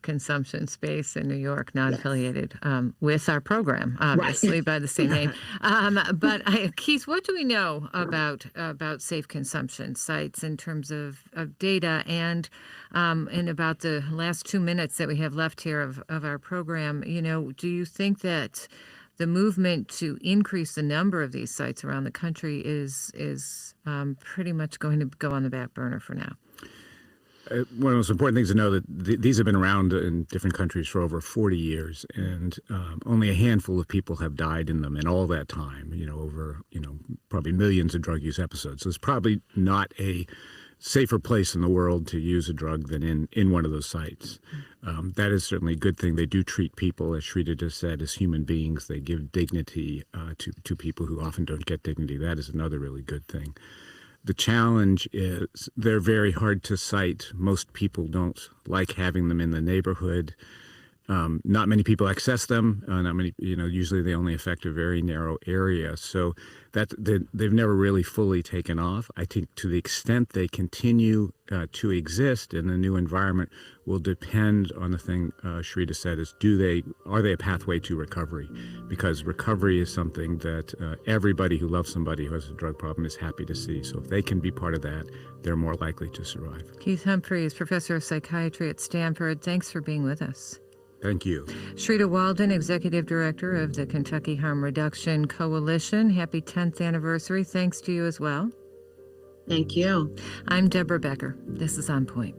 consumption space in New York, non-affiliated, with our program, obviously, by the same name. But Keith, what do we know about safe consumption sites in terms of data and about the last 2 minutes that we have left here of our program? Do you think that the movement to increase the number of these sites around the country is pretty much going to go on the back burner for now? One of the most important things to know that these have been around in different countries for over 40 years, and only a handful of people have died in them in all that time, over, probably millions of drug use episodes. So it's probably not a safer place in the world to use a drug than in one of those sites. That is certainly a good thing. They do treat people, as Shrita just said, as human beings. They give dignity to people who often don't get dignity. That is another really good thing. The challenge is they're very hard to cite. Most people don't like having them in the neighborhood. Not many people access them. Not many, usually they only affect a very narrow area. So they've never really fully taken off. I think to the extent they continue to exist in a new environment will depend on the thing Shrita said is, are they a pathway to recovery? Because recovery is something that everybody who loves somebody who has a drug problem is happy to see. So if they can be part of that, they're more likely to survive. Keith Humphreys, professor of psychiatry at Stanford. Thanks for being with us. Thank you. Shrita Walden, Executive Director of the Kentucky Harm Reduction Coalition. Happy 10th anniversary. Thanks to you as well. Thank you. I'm Deborah Becker. This is On Point.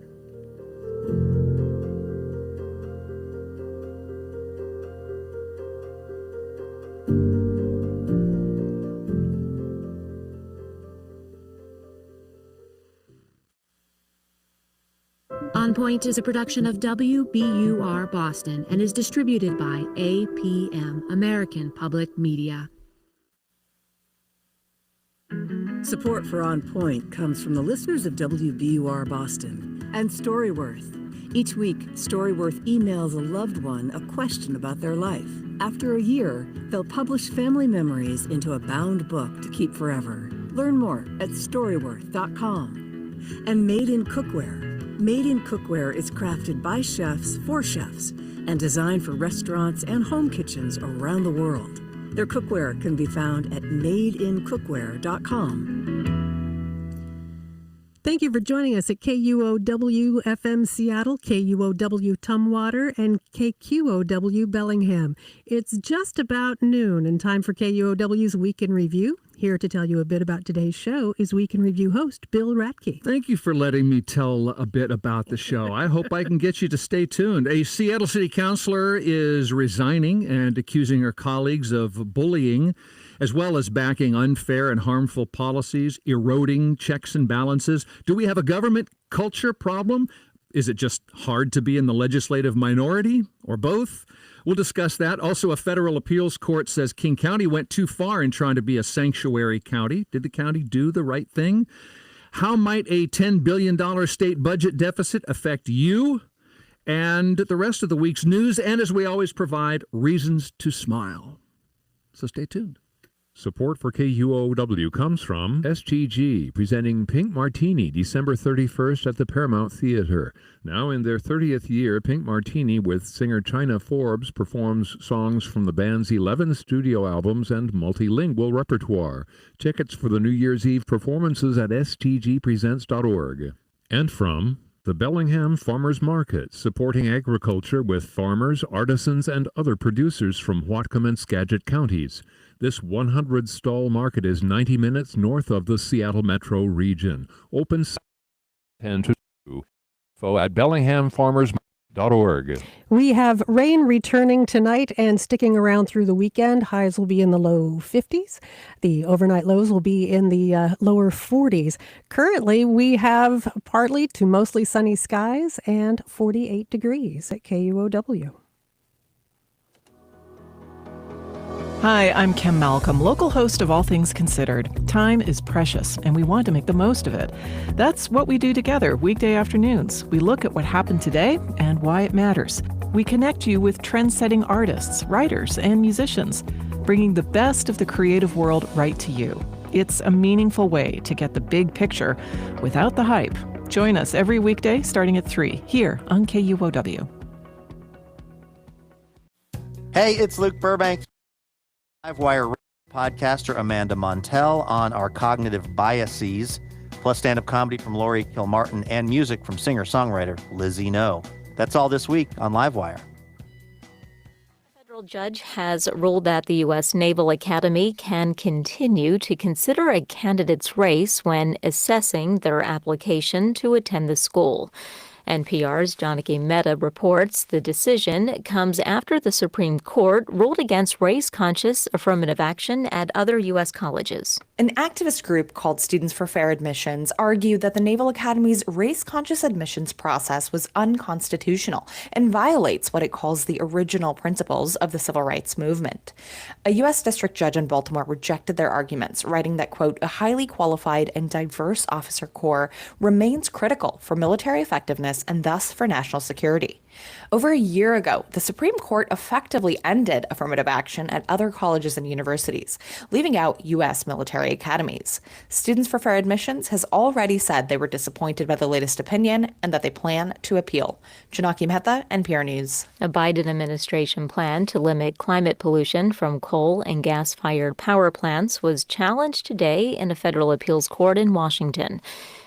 On Point is a production of WBUR Boston and is distributed by APM, American Public Media. Support for On Point comes from the listeners of WBUR Boston and Storyworth. Each week, Storyworth emails a loved one a question about their life. After a year, they'll publish family memories into a bound book to keep forever. Learn more at storyworth.com. And Made in Cookware. Made in Cookware is crafted by chefs for chefs and designed for restaurants and home kitchens around the world. Their cookware can be found at madeincookware.com. Thank you for joining us at KUOW FM Seattle, KUOW Tumwater, and KQOW Bellingham. It's just about noon and time for KUOW's Week in Review. Here to tell you a bit about today's show is Week in Review host Bill Radke. Thank you for letting me tell a bit about the show. I hope I can get you to stay tuned. A Seattle City Councilor is resigning and accusing her colleagues of bullying, as well as backing unfair and harmful policies, eroding checks and balances. Do we have a government culture problem? Is it just hard to be in the legislative minority, or both? We'll discuss that. Also, a federal appeals court says King County went too far in trying to be a sanctuary county. Did the county do the right thing? How might a $10 billion state budget deficit affect you? And the rest of the week's news, and as we always provide, reasons to smile. So stay tuned. Support for KUOW comes from STG, presenting Pink Martini December 31st at the Paramount Theater. Now in their 30th year, Pink Martini with singer China Forbes performs songs from the band's 11 studio albums and multilingual repertoire. Tickets for the New Year's Eve performances at stgpresents.org. And from the Bellingham Farmers Market, supporting agriculture with farmers, artisans, and other producers from Whatcom and Skagit counties. This 100-stall market is 90 minutes north of the Seattle metro region. Open 10 to 2. Info at bellinghamfarmers.org. We have rain returning tonight and sticking around through the weekend. Highs will be in the low 50s. The overnight lows will be in the lower 40s. Currently, we have partly to mostly sunny skies and 48 degrees at KUOW. Hi, I'm Kim Malcolm, local host of All Things Considered. Time is precious, and we want to make the most of it. That's what we do together weekday afternoons. We look at what happened today and why it matters. We connect you with trend-setting artists, writers, and musicians, bringing the best of the creative world right to you. It's a meaningful way to get the big picture without the hype. Join us every weekday starting at 3 here on KUOW. Hey, it's Luke Burbank, Livewire podcaster Amanda Montell on our cognitive biases, plus stand-up comedy from Laurie Kilmartin and music from singer-songwriter Lizzie No. That's all this week on Livewire. A federal judge has ruled that the U.S. Naval Academy can continue to consider a candidate's race when assessing their application to attend the school. NPR's Janaki Mehta reports the decision comes after the Supreme Court ruled against race-conscious affirmative action at other U.S. colleges. An activist group called Students for Fair Admissions argued that the Naval Academy's race-conscious admissions process was unconstitutional and violates what it calls the original principles of the civil rights movement. A U.S. district judge in Baltimore rejected their arguments, writing that, quote, a highly qualified and diverse officer corps remains critical for military effectiveness and thus for national security. Over a year ago, the Supreme Court effectively ended affirmative action at other colleges and universities, leaving out U.S. military academies. Students for Fair Admissions has already said they were disappointed by the latest opinion and that they plan to appeal. Janaki Mehta, NPR News. A Biden administration plan to limit climate pollution from coal and gas-fired power plants was challenged today in a federal appeals court in Washington.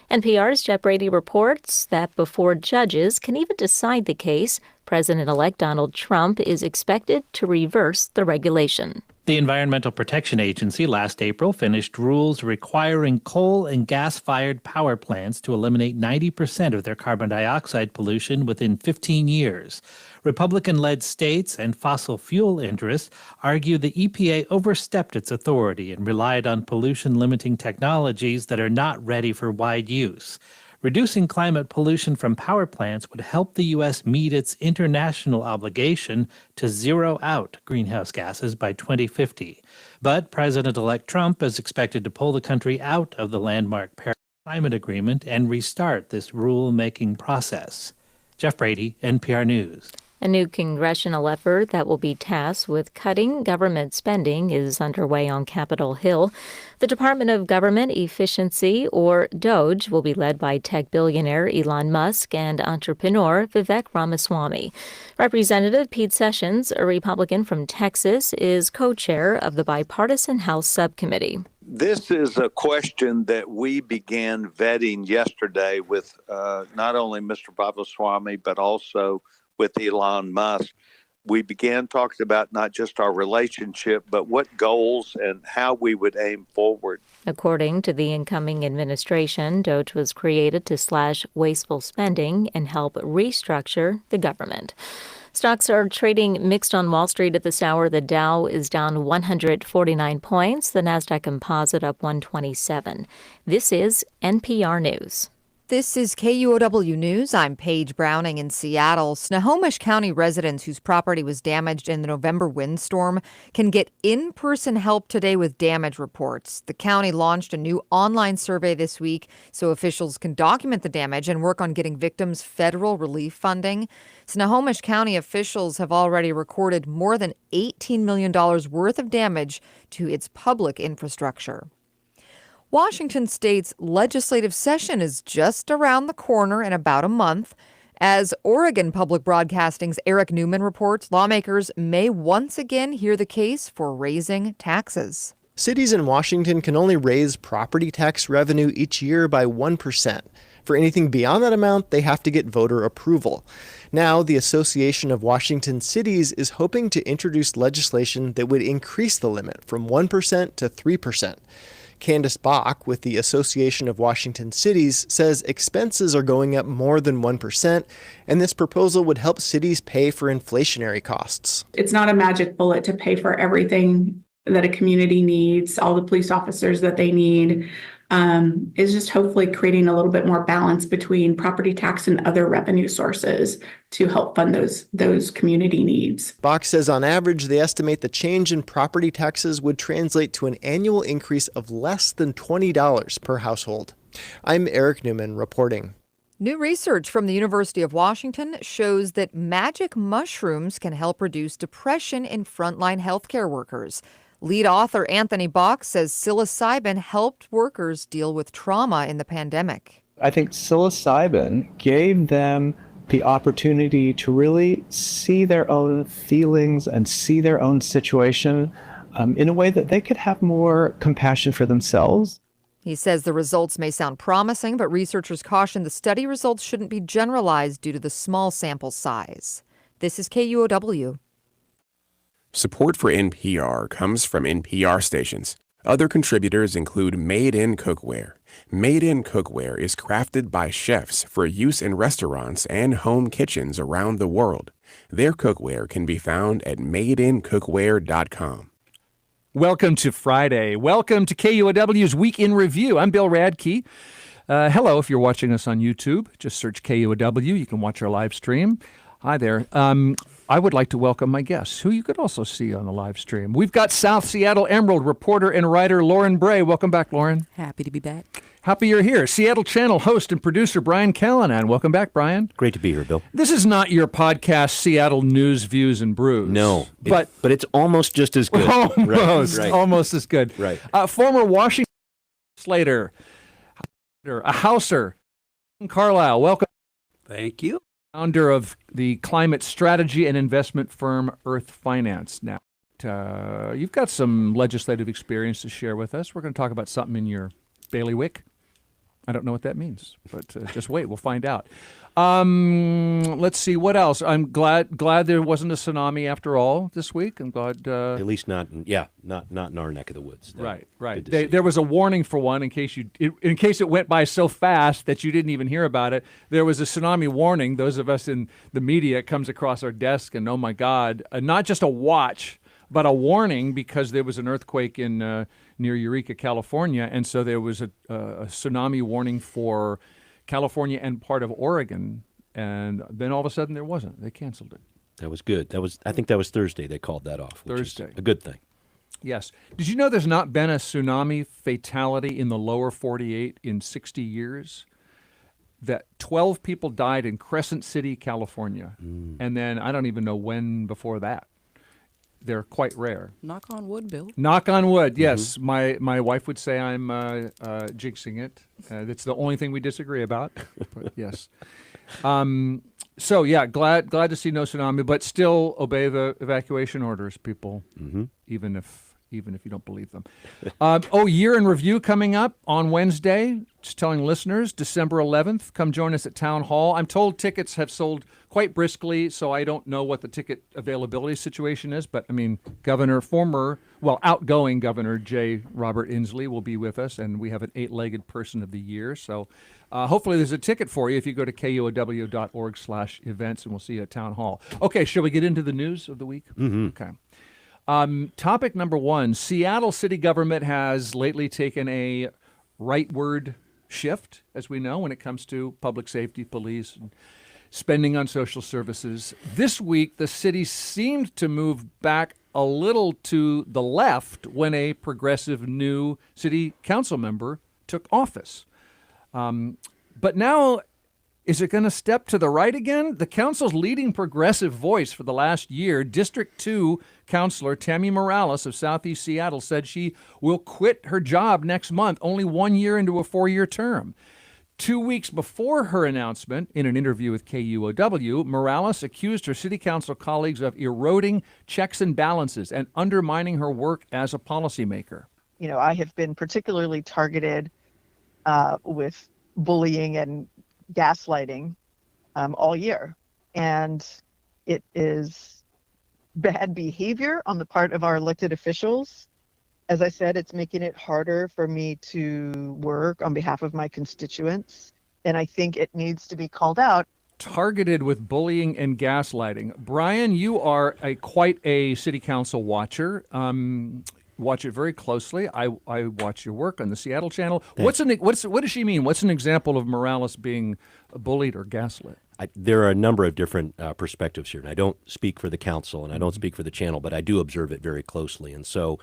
NPR's Jeff Brady reports that before judges can even decide the case, President-elect Donald Trump is expected to reverse the regulation. The Environmental Protection Agency last April finished rules requiring coal and gas-fired power plants to eliminate 90% of their carbon dioxide pollution within 15 years. Republican-led states and fossil fuel interests argue the EPA overstepped its authority and relied on pollution-limiting technologies that are not ready for wide use. Reducing climate pollution from power plants would help the U.S. meet its international obligation to zero out greenhouse gases by 2050. But President-elect Trump is expected to pull the country out of the landmark Paris Climate Agreement and restart this rule-making process. Jeff Brady, NPR News. A new congressional effort that will be tasked with cutting government spending is underway on Capitol Hill. The Department of Government Efficiency, or DOGE, will be led by tech billionaire Elon Musk and entrepreneur Vivek Ramaswamy. Representative Pete Sessions, a Republican from Texas, is co-chair of the bipartisan House subcommittee. This is a question that we began vetting yesterday with not only Mr. Ramaswamy, but also with Elon Musk. We began talking about not just our relationship, but what goals and how we would aim forward. According to the incoming administration, DOGE was created to slash wasteful spending and help restructure the government. Stocks are trading mixed on Wall Street at this hour. The Dow is down 149 points. The Nasdaq Composite up 127. This is NPR News. This is KUOW News. I'm Paige Browning in Seattle. Snohomish County residents whose property was damaged in the November windstorm can get in-person help today with damage reports. The county launched a new online survey this week so officials can document the damage and work on getting victims federal relief funding. Snohomish County officials have already recorded more than $18 million worth of damage to its public infrastructure. Washington state's legislative session is just around the corner in about a month. As Oregon Public Broadcasting's Eric Newman reports, lawmakers may once again hear the case for raising taxes. Cities in Washington can only raise property tax revenue each year by 1%. For anything beyond that amount, they have to get voter approval. Now, the Association of Washington Cities is hoping to introduce legislation that would increase the limit from 1% to 3%. Candace Bach with the Association of Washington Cities says expenses are going up more than 1%, and this proposal would help cities pay for inflationary costs. It's not a magic bullet to pay for everything that a community needs, all the police officers that they need. Is just hopefully creating a little bit more balance between property tax and other revenue sources to help fund those community needs. Bach says on average, they estimate the change in property taxes would translate to an annual increase of less than $20 per household. I'm Eric Newman reporting. New research from the University of Washington shows that magic mushrooms can help reduce depression in frontline healthcare workers. Lead author Anthony Bach says psilocybin helped workers deal with trauma in the pandemic. I think psilocybin gave them the opportunity to really see their own feelings and see their own situation in a way that they could have more compassion for themselves. He says the results may sound promising, but researchers caution the study results shouldn't be generalized due to the small sample size. This is KUOW. Support for NPR comes from NPR stations. Other contributors include Made in Cookware. Made in Cookware is crafted by chefs for use in restaurants and home kitchens around the world. Their cookware can be found at madeincookware.com. Welcome to Friday. Welcome to KUOW's Week in Review. I'm Bill Radke. Hello, if you're watching us on YouTube, just search KUOW. You can watch our live stream. Hi there. I would like to welcome my guests, who you could also see on the live stream. We've got South Seattle Emerald reporter and writer Lauryn Bray. Welcome back, Lauryn. Happy to be back. Happy you're here. Seattle Channel host and producer Brian Callanan. Welcome back, Brian. Great to be here, Bill. This is not your podcast, Seattle News, Views, and Brews. No, but it's almost just as good. Almost as good. Right. Former Washington legislator, a Houser, Reuven Carlyle. Welcome. Thank you. Founder of the climate strategy and investment firm Earth Finance. Now, you've got some legislative experience to share with us. We're going to talk about something in your bailiwick. I don't know what that means, but just wait. We'll find out. Let's see. What else? I'm glad there wasn't a tsunami after all this week. I'm glad. At least not in our neck of the woods. Right. There was a warning for one in case it went by so fast that you didn't even hear about it. There was a tsunami warning. Those of us in the media, it comes across our desk, and oh my God, not just a watch, but a warning because there was an earthquake in near Eureka, California, and so there was a tsunami warning for California and part of Oregon, and then all of a sudden there wasn't. They canceled it. That was good. I think that was Thursday. They called that off. Thursday, a good thing. Yes. Did you know there's not been a tsunami fatality in the lower 48 in 60 years? That 12 people died in Crescent City, California, and then I don't even know when before that. They're quite rare. Knock on wood, Bill. Knock on wood, yes. My wife would say I'm jinxing it. That's the only thing we disagree about. But yes. So yeah, glad to see no tsunami, but still obey the evacuation orders, people. Even if you don't believe them. Year in review coming up on Wednesday. Just telling listeners, December 11th, come join us at Town Hall. I'm told tickets have sold quite briskly, so I don't know what the ticket availability situation is, but I mean, outgoing Governor J. Robert Inslee will be with us, and we have an 8-legged person of the year, so hopefully there's a ticket for you if you go to kuow.org/events, and we'll see you at Town Hall. Okay, shall we get into the news of the week? Okay. Topic number one, Seattle city government has lately taken a rightward shift, as we know, when it comes to public safety, police, and spending on social services. This week, the city seemed to move back a little to the left when a progressive new city council member took office. But now, is it going to step to the right again? The council's leading progressive voice for the last year, District 2 Councilor Tammy Morales of Southeast Seattle, said she will quit her job next month, only 1 year into a 4-year term. 2 weeks before her announcement, in an interview with KUOW, Morales accused her city council colleagues of eroding checks and balances and undermining her work as a policymaker. You know, I have been particularly targeted with bullying and gaslighting all year. And it is bad behavior on the part of our elected officials. As I said, it's making it harder for me to work on behalf of my constituents. And I think it needs to be called out. Targeted with bullying and gaslighting. Brian, you are quite a city council watcher. Watch it very closely. I watch your work on the Seattle Channel. What does she mean? What's an example of Morales being bullied or gaslit? There are a number of different perspectives here. And I don't speak for the council and I don't speak for the channel, but I do observe it very closely. And so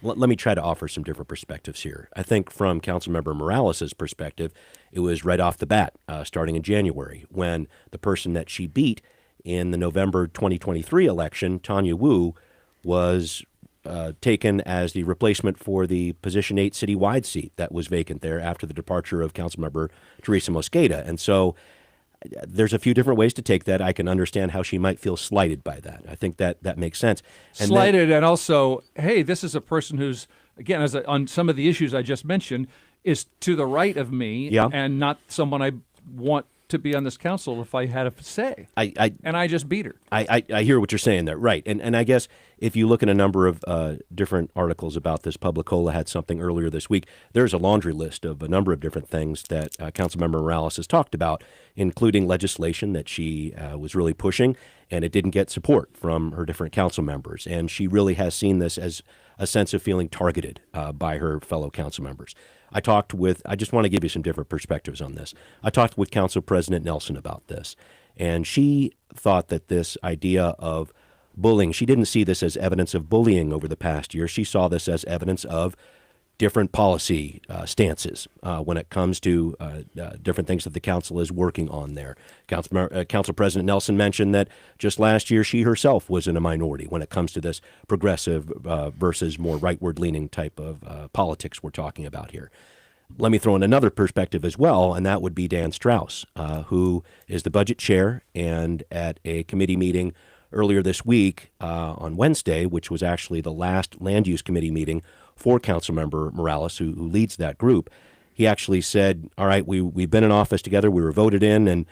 let me try to offer some different perspectives here. I think from Councilmember Morales' perspective, it was right off the bat, starting in January, when the person that she beat in the November 2023 election, Tanya Wu, was taken as the replacement for the Position 8 citywide seat that was vacant there after the departure of Councilmember Teresa Mosqueda. And so there's a few different ways to take that. I can understand how she might feel slighted by that. I think that makes sense. And slighted, and also, hey, this is a person who's, again, on some of the issues I just mentioned, is to the right of me, and not someone I want to be on this council if I had a say. And I just beat her. I hear what you're saying there, right? And I guess if you look at a number of different articles about this, Publicola had something earlier this week. There's a laundry list of a number of different things that Councilmember Morales has talked about, including legislation that she was really pushing, and it didn't get support from her different council members. And she really has seen this as a sense of feeling targeted by her fellow council members. I just want to give you some different perspectives on this. I talked with Council President Nelson about this, and she thought that this idea of bullying, she didn't see this as evidence of bullying over the past year. She saw this as evidence of different policy stances when it comes to different things that the council is working on there. Council President Nelson mentioned that just last year she herself was in a minority when it comes to this progressive versus more rightward-leaning type of politics we're talking about here. Let me throw in another perspective as well, and that would be Dan Strauss, who is the budget chair, and at a committee meeting earlier this week on Wednesday, which was actually the last land use committee meeting for Councilmember Morales, who leads that group, he actually said, all right, we've been in office together. We were voted in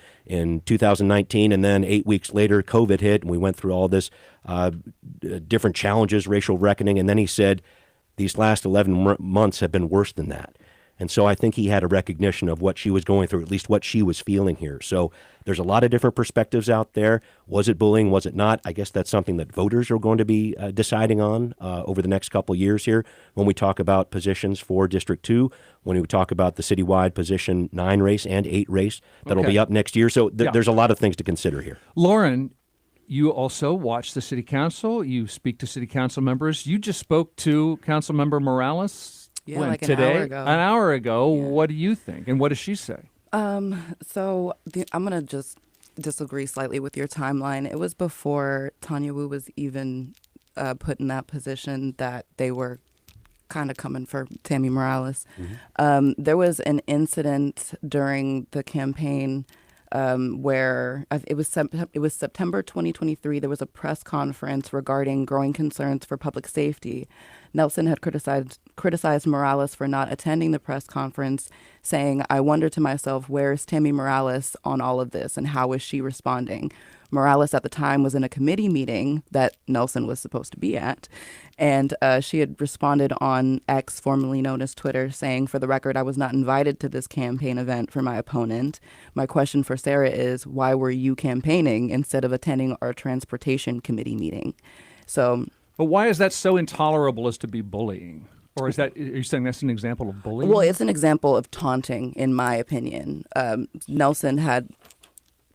2019, and then 8 weeks later, COVID hit, and we went through all this different challenges, racial reckoning. And then he said, these last 11 months have been worse than that. And so I think he had a recognition of what she was going through, at least what she was feeling here. So there's a lot of different perspectives out there. Was it bullying? Was it not? I guess that's something that voters are going to be deciding on over the next couple of years here when we talk about positions for District 2, when we talk about the citywide position 9 race and 8 race that'll be up next year. So there's a lot of things to consider here. Lauryn, you also watch the city council. You speak to city council members. You just spoke to Councilmember Morales. Yeah, when? Like Today? an hour ago. An hour ago. Yeah. What do you think? And what does she say? I'm going to just disagree slightly with your timeline. It was before Tanya Wu was even put in that position that they were kind of coming for Tammy Morales. Mm-hmm. There was an incident during the campaign where it was September 2023. There was a press conference regarding growing concerns for public safety. Nelson had criticized Morales for not attending the press conference, saying, I wonder to myself, where's Tammy Morales on all of this and how is she responding? Morales at the time was in a committee meeting that Nelson was supposed to be at, and she had responded on X, formerly known as Twitter, saying, for the record, I was not invited to this campaign event for my opponent. My question for Sarah is, why were you campaigning instead of attending our transportation committee meeting? But why is that so intolerable as to be bullying? Or are you saying that's an example of bullying? Well, it's an example of taunting, in my opinion. Nelson had,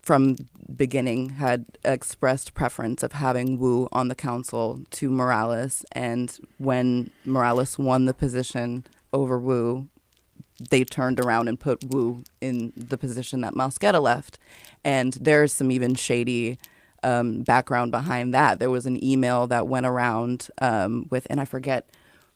from beginning, had expressed preference of having Wu on the council to Morales. And when Morales won the position over Wu, they turned around and put Wu in the position that Mosqueda left. And there's some even shady background behind that. There was an email that went around with, and I forget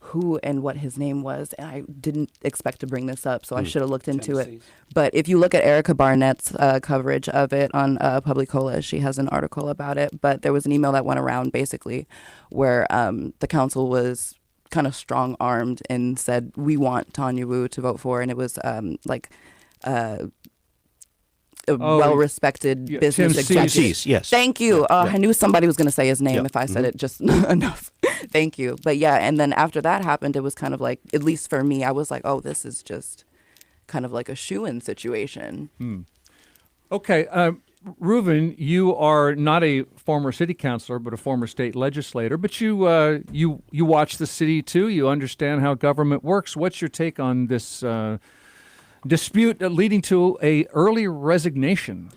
who and what his name was, and I didn't expect to bring this up, so I should have looked into it. But if you look at Erica Barnett's coverage of it on Publicola, she has an article about it. But there was an email that went around basically where the council was kind of strong-armed and said, we want Tanya Wu to vote for, and it was a well-respected business executive. Yes. Thank you. I knew somebody was going to say his name if I said it just enough. Thank you. But yeah, and then after that happened, it was kind of like, at least for me, I was like, oh, this is just kind of like a shoo-in situation. Okay. Reuven, you are not a former city councilor, but a former state legislator. But you watch the city too. You understand how government works. What's your take on this dispute leading to a early resignation?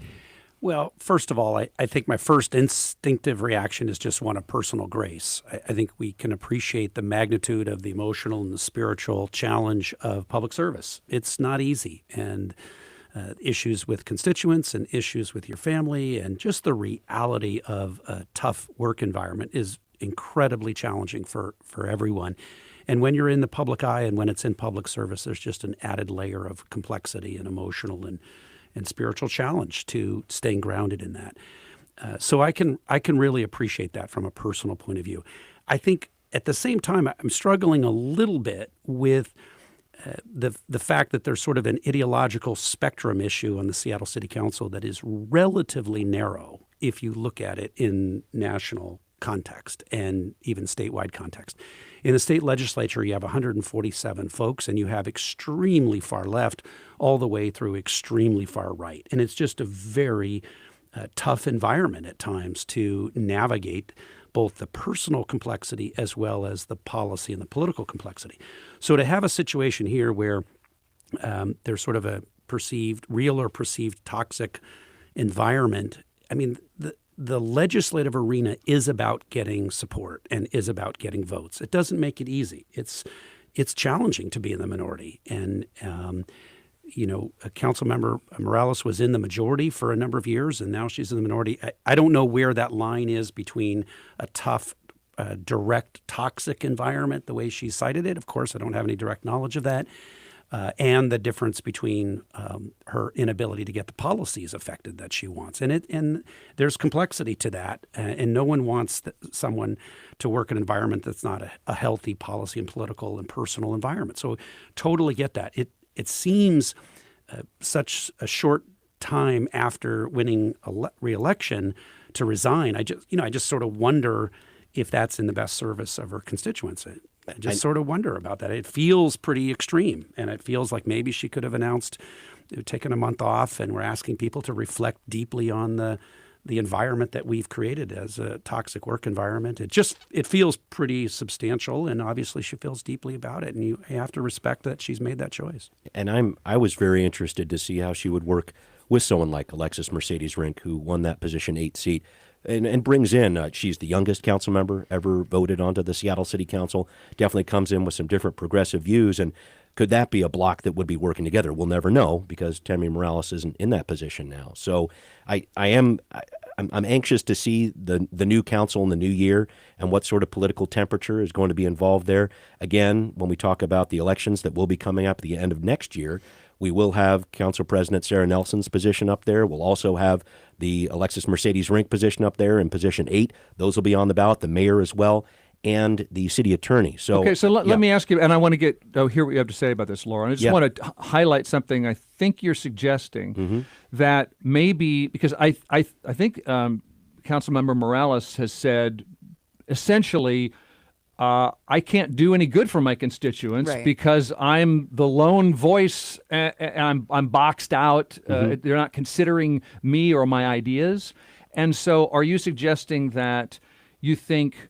Well, first of all, I think my first instinctive reaction is just one of personal grace. I think we can appreciate the magnitude of the emotional and the spiritual challenge of public service. It's not easy, and issues with constituents and issues with your family and just the reality of a tough work environment is incredibly challenging for everyone. And when you're in the public eye and when it's in public service, there's just an added layer of complexity and emotional and spiritual challenge to staying grounded in that. So I can really appreciate that from a personal point of view. I think at the same time, I'm struggling a little bit with the fact that there's sort of an ideological spectrum issue on the Seattle City Council that is relatively narrow if you look at it in national context and even statewide context. In the state legislature, you have 147 folks, and you have extremely far left all the way through extremely far right. And it's just a very tough environment at times to navigate both the personal complexity as well as the policy and the political complexity. So to have a situation here where there's sort of a real or perceived toxic environment, I mean, the legislative arena is about getting support and is about getting votes. It doesn't make it easy. It's challenging to be in the minority. And, Council Member Morales was in the majority for a number of years, and now she's in the minority. I don't know where that line is between a tough, direct, toxic environment, the way she cited it. Of course, I don't have any direct knowledge of that. And the difference between her inability to get the policies affected that she wants. And there's complexity to that. And no one wants someone to work in an environment that's not a healthy policy and political and personal environment. So totally get that. It seems such a short time after winning a re-election to resign. I just sort of wonder if that's in the best service of her constituents. I just sort of wonder about that. It feels pretty extreme, and it feels like maybe she could have announced taking a month off, and we're asking people to reflect deeply on the environment that we've created as a toxic work environment. It feels pretty substantial, and obviously she feels deeply about it, and you have to respect that she's made that choice. And I was very interested to see how she would work with someone like Alexis Mercedes Rink, who won that position 8th seat. And brings in, she's the youngest council member ever voted onto the Seattle City Council, definitely comes in with some different progressive views. And could that be a block that would be working together? We'll never know because Tammy Morales isn't in that position now. So I'm anxious to see the new council in the new year and what sort of political temperature is going to be involved there. Again, when we talk about the elections that will be coming up at the end of next year, we will have Council President Sarah Nelson's position up there. We'll also have the Alexis Mercedes Rink position up there in position 8. Those will be on the ballot, the mayor as well, and the city attorney. So let me ask you, and I want to hear what you have to say about this, Laura. I just want to highlight something I think you're suggesting that maybe, because I think Councilmember Morales has said essentially, I can't do any good for my constituents because I'm the lone voice and I'm boxed out. They're not considering me or my ideas. And so are you suggesting that you think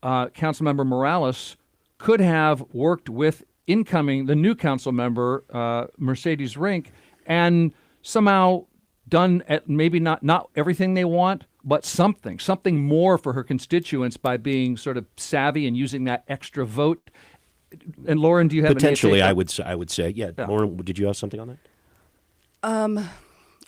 Councilmember Morales could have worked with the new council member, Mercedes Rink, and somehow done maybe not everything they want, but something more for her constituents by being sort of savvy and using that extra vote? And Lauryn, do you have potentially? I would say, yeah. Lauryn, did you have something on that?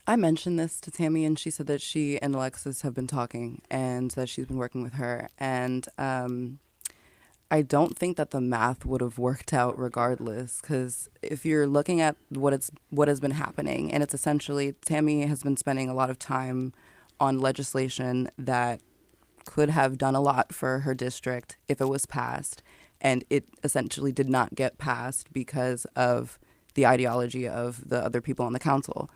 I mentioned this to Tammy, and she said that she and Alexis have been talking, and that she's been working with her. And I don't think that the math would have worked out regardless, because if you're looking at what has been happening, and it's essentially Tammy has been spending a lot of time on legislation that could have done a lot for her district if it was passed, and it essentially did not get passed because of the ideology of the other people on the council.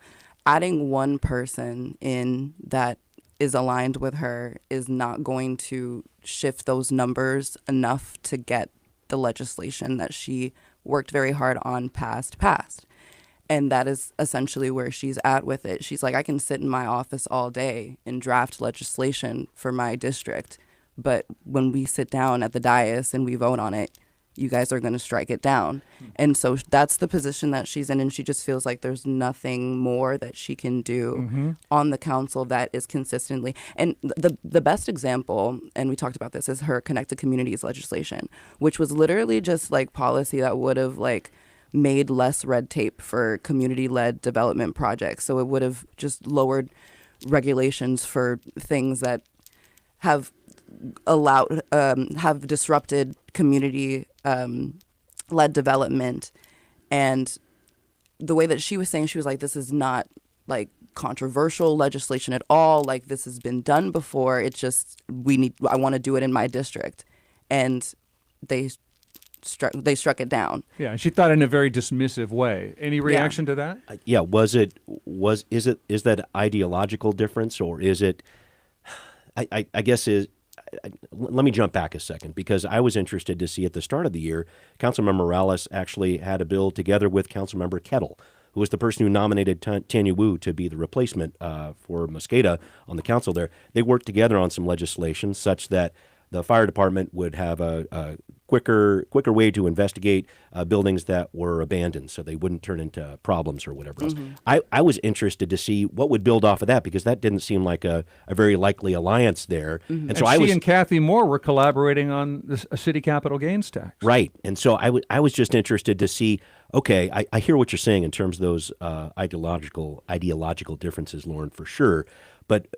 Adding one person in that is aligned with her is not going to shift those numbers enough to get the legislation that she worked very hard on passed. And that is essentially where she's at with it. She's like, I can sit in my office all day and draft legislation for my district, but when we sit down at the dais and we vote on it, you guys are going to strike it down. And so that's the position that she's in, and she just feels like there's nothing more that she can do on the council that is consistently. And the best example, and we talked about this, is her Connected Communities legislation, which was literally just like policy that would have like made less red tape for community-led development projects. So it would have just lowered regulations for things that have disrupted community led development. And the way that she was saying, she was like, this is not like controversial legislation at all. Like, this has been done before. It's just I want to do it in my district, and they struck it down. Yeah, and she thought in a very dismissive way. Any reaction to that? Yeah, is that ideological difference, or is it? I guess let me jump back a second, because I was interested to see at the start of the year, Councilmember Morales actually had a bill together with Councilmember Kettle, who was the person who nominated Tanya Wu to be the replacement for Mosqueda on the council there. They worked together on some legislation such that the fire department would have a quicker way to investigate buildings that were abandoned, so they wouldn't turn into problems or whatever else. I was interested to see what would build off of that, because that didn't seem like a very likely alliance there. And so she and Kathy Moore were collaborating on a city capital gains tax. Right. And so I was just interested to see, okay, I hear what you're saying in terms of those ideological differences, Lauryn, for sure. But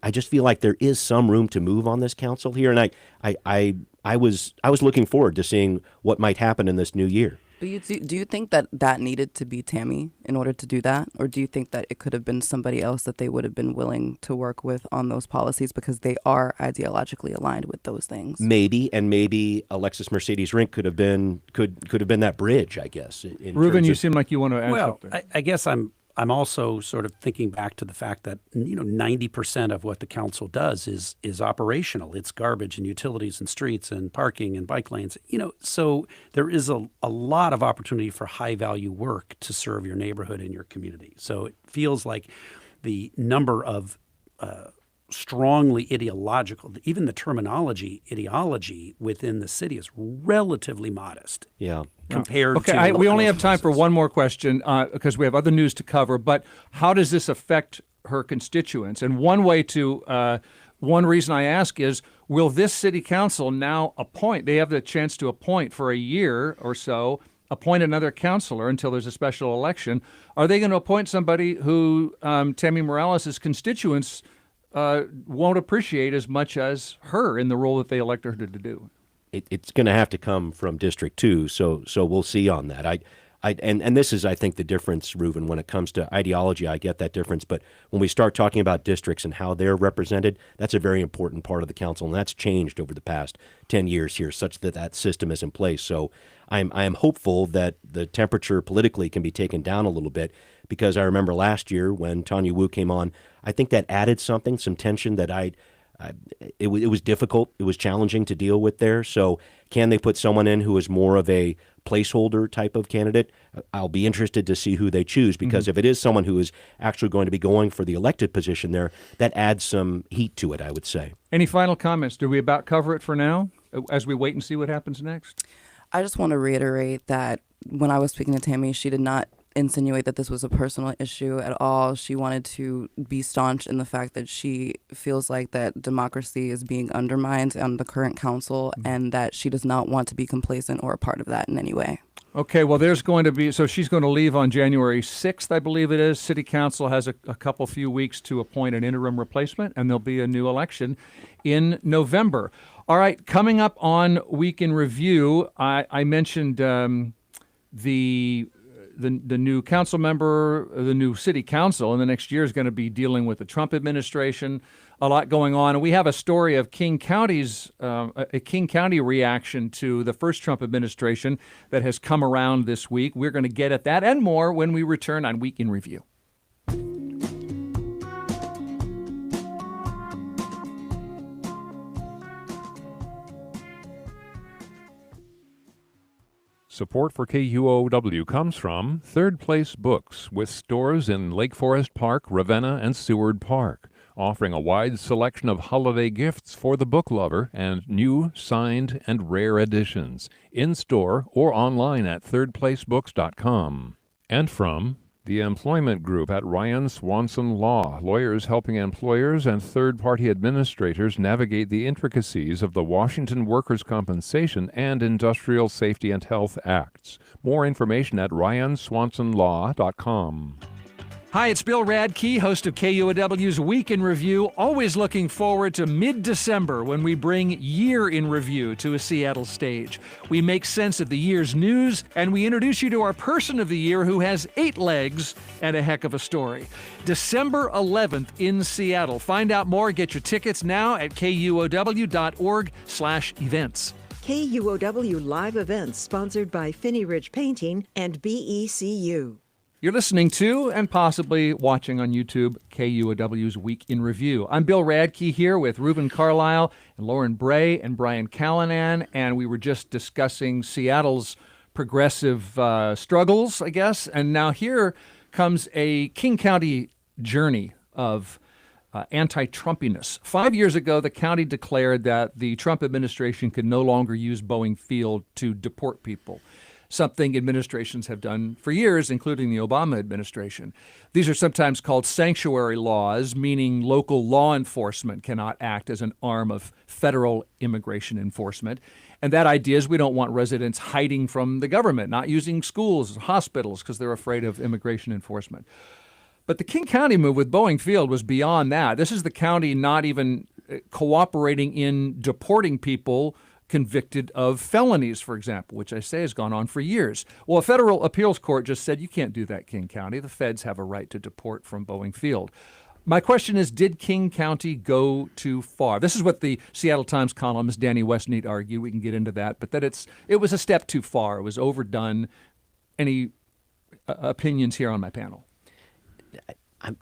I just feel like there is some room to move on this council here, and I was looking forward to seeing what might happen in this new year. Do you think that needed to be Tammy in order to do that, or do you think that it could have been somebody else that they would have been willing to work with on those policies, because they are ideologically aligned with those things? Maybe Alexis Mercedes Rink could have been that bridge, I guess. Reuven, you seem like you want to add well, something. I guess I'm also sort of thinking back to the fact that 90% of what the council does is operational. It's garbage and utilities and streets and parking and bike lanes. So there is a lot of opportunity for high value work to serve your neighborhood and your community. So it feels like the number of strongly ideological, even the terminology ideology within the city is relatively modest. Yeah. Compared to we only have time for one more question because we have other news to cover. But how does this affect her constituents? And one reason I ask is, will this city council now appoint? They have the chance to appoint for a year or so, appoint another councilor until there's a special election. Are they going to appoint somebody who Tammy Morales' constituents won't appreciate as much as her in the role that they elected her to do? It's going to have to come from District 2, so we'll see on that. And this is, I think, the difference, Reuven, when it comes to ideology. I get that difference, but when we start talking about districts and how they're represented, that's a very important part of the council, and that's changed over the past 10 years here, such that system is in place. So I am hopeful that the temperature politically can be taken down a little bit, because I remember last year when Tanya Wu came on, I think that added some tension that it was difficult. It was challenging to deal with there. So can they put someone in who is more of a placeholder type of candidate? I'll be interested to see who they choose, because if it is someone who is actually going to be going for the elected position there, that adds some heat to it, I would say. Any final comments? Do we about cover it for now as we wait and see what happens next? I just want to reiterate that when I was speaking to Tammy, she did not insinuate that this was a personal issue at all. She wanted to be staunch in the fact that she feels like that democracy is being undermined on the current council, and that she does not want to be complacent or a part of that in any way. Okay, well, so she's going to leave on January 6th, I believe it is. City Council has a few weeks to appoint an interim replacement, and there'll be a new election in November. All right, coming up on Week in Review, I mentioned the new council member, the new city council in the next year is going to be dealing with the Trump administration, a lot going on. And we have a story of King County's, a King County reaction to the first Trump administration that has come around this week. We're going to get at that and more when we return on Week in Review. Support for KUOW comes from Third Place Books, with stores in Lake Forest Park, Ravenna, and Seward Park, offering a wide selection of holiday gifts for the book lover and new, signed, and rare editions, in-store or online at thirdplacebooks.com. And from the Employment Group at Ryan Swanson Law, lawyers helping employers and third-party administrators navigate the intricacies of the Washington Workers' Compensation and Industrial Safety and Health Acts. More information at ryanswansonlaw.com. Hi, it's Bill Radke, host of KUOW's Week in Review. Always looking forward to mid-December when we bring Year in Review to a Seattle stage. We make sense of the year's news, and we introduce you to our person of the year who has 8 legs and a heck of a story. December 11th in Seattle. Find out more. Get your tickets now at KUOW.org/events. KUOW Live Events, sponsored by Finney Ridge Painting and BECU. You're listening to and possibly watching on YouTube KUOW's Week in Review. I'm Bill Radke here with Reuven Carlyle and Lauryn Bray and Brian Callanan, and we were just discussing Seattle's progressive struggles, I guess. And now here comes a King County journey of anti-Trumpiness. 5 years ago, the county declared that the Trump administration could no longer use Boeing Field to deport people, something administrations have done for years, including the Obama administration. These are sometimes called sanctuary laws, meaning local law enforcement cannot act as an arm of federal immigration enforcement. And that idea is we don't want residents hiding from the government, not using schools, hospitals, because they're afraid of immigration enforcement. But the King County move with Boeing Field was beyond that. This is the county not even cooperating in deporting people convicted of felonies, for example, which I say has gone on for years. Well, a federal appeals court just said you can't do that, King County. The feds have a right to deport from Boeing Field. My question is, did King County go too far? This is what the Seattle Times columnist Danny Westneat argued. We can get into that, but that it was a step too far. It was overdone. Any opinions here on my panel?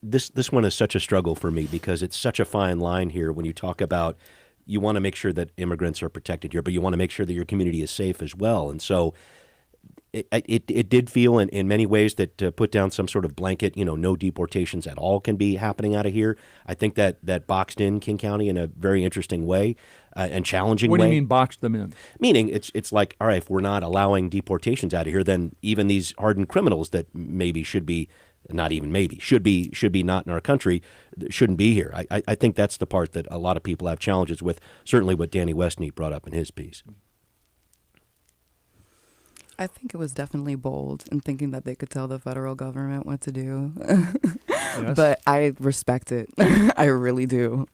This one is such a struggle for me because it's such a fine line here when you talk about you want to make sure that immigrants are protected here, but you want to make sure that your community is safe as well. And so it did feel in many ways that to put down some sort of blanket, no deportations at all can be happening out of here. I think that boxed in King County in a very interesting way and challenging way. What do you mean boxed them in? Meaning it's like, all right, if we're not allowing deportations out of here, then even these hardened criminals that maybe should be not even maybe, should be not in our country, shouldn't be here. I think that's the part that a lot of people have challenges with, certainly what Danny Westneat brought up in his piece. I think it was definitely bold in thinking that they could tell the federal government what to do. Yes. But I respect it. I really do.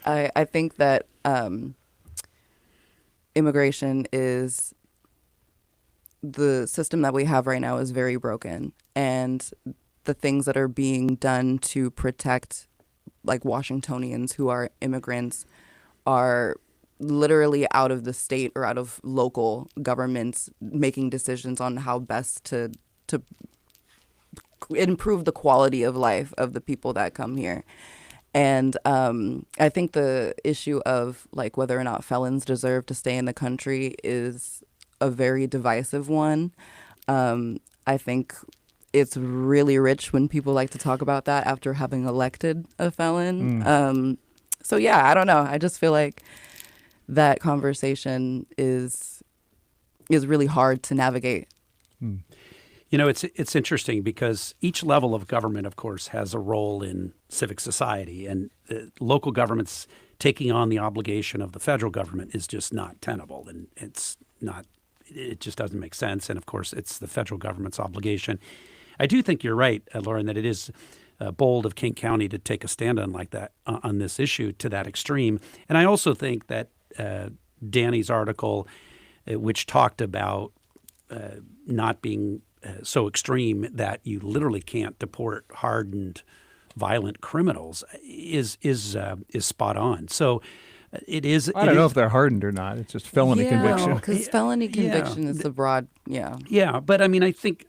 I think that immigration is the system that we have right now is very broken, and the things that are being done to protect like Washingtonians who are immigrants are literally out of the state or out of local governments making decisions on how best to improve the quality of life of the people that come here. And I think the issue of like whether or not felons deserve to stay in the country is a very divisive one. I think it's really rich when people like to talk about that after having elected a felon. So yeah, I don't know. I just feel like that conversation is really hard to navigate. It's interesting because each level of government, of course, has a role in civic society, and local governments taking on the obligation of the federal government is just not tenable, and it just doesn't make sense. And of course, it's the federal government's obligation. I do think you're right, Lauryn, that it is bold of King County to take a stand on like that on this issue to that extreme. And I also think that Danny's article, which talked about not being so extreme that you literally can't deport hardened, violent criminals, is spot on. So it is. I don't know if they're hardened or not. It's just felony conviction. Because felony conviction is the broad, Yeah, but I mean, I think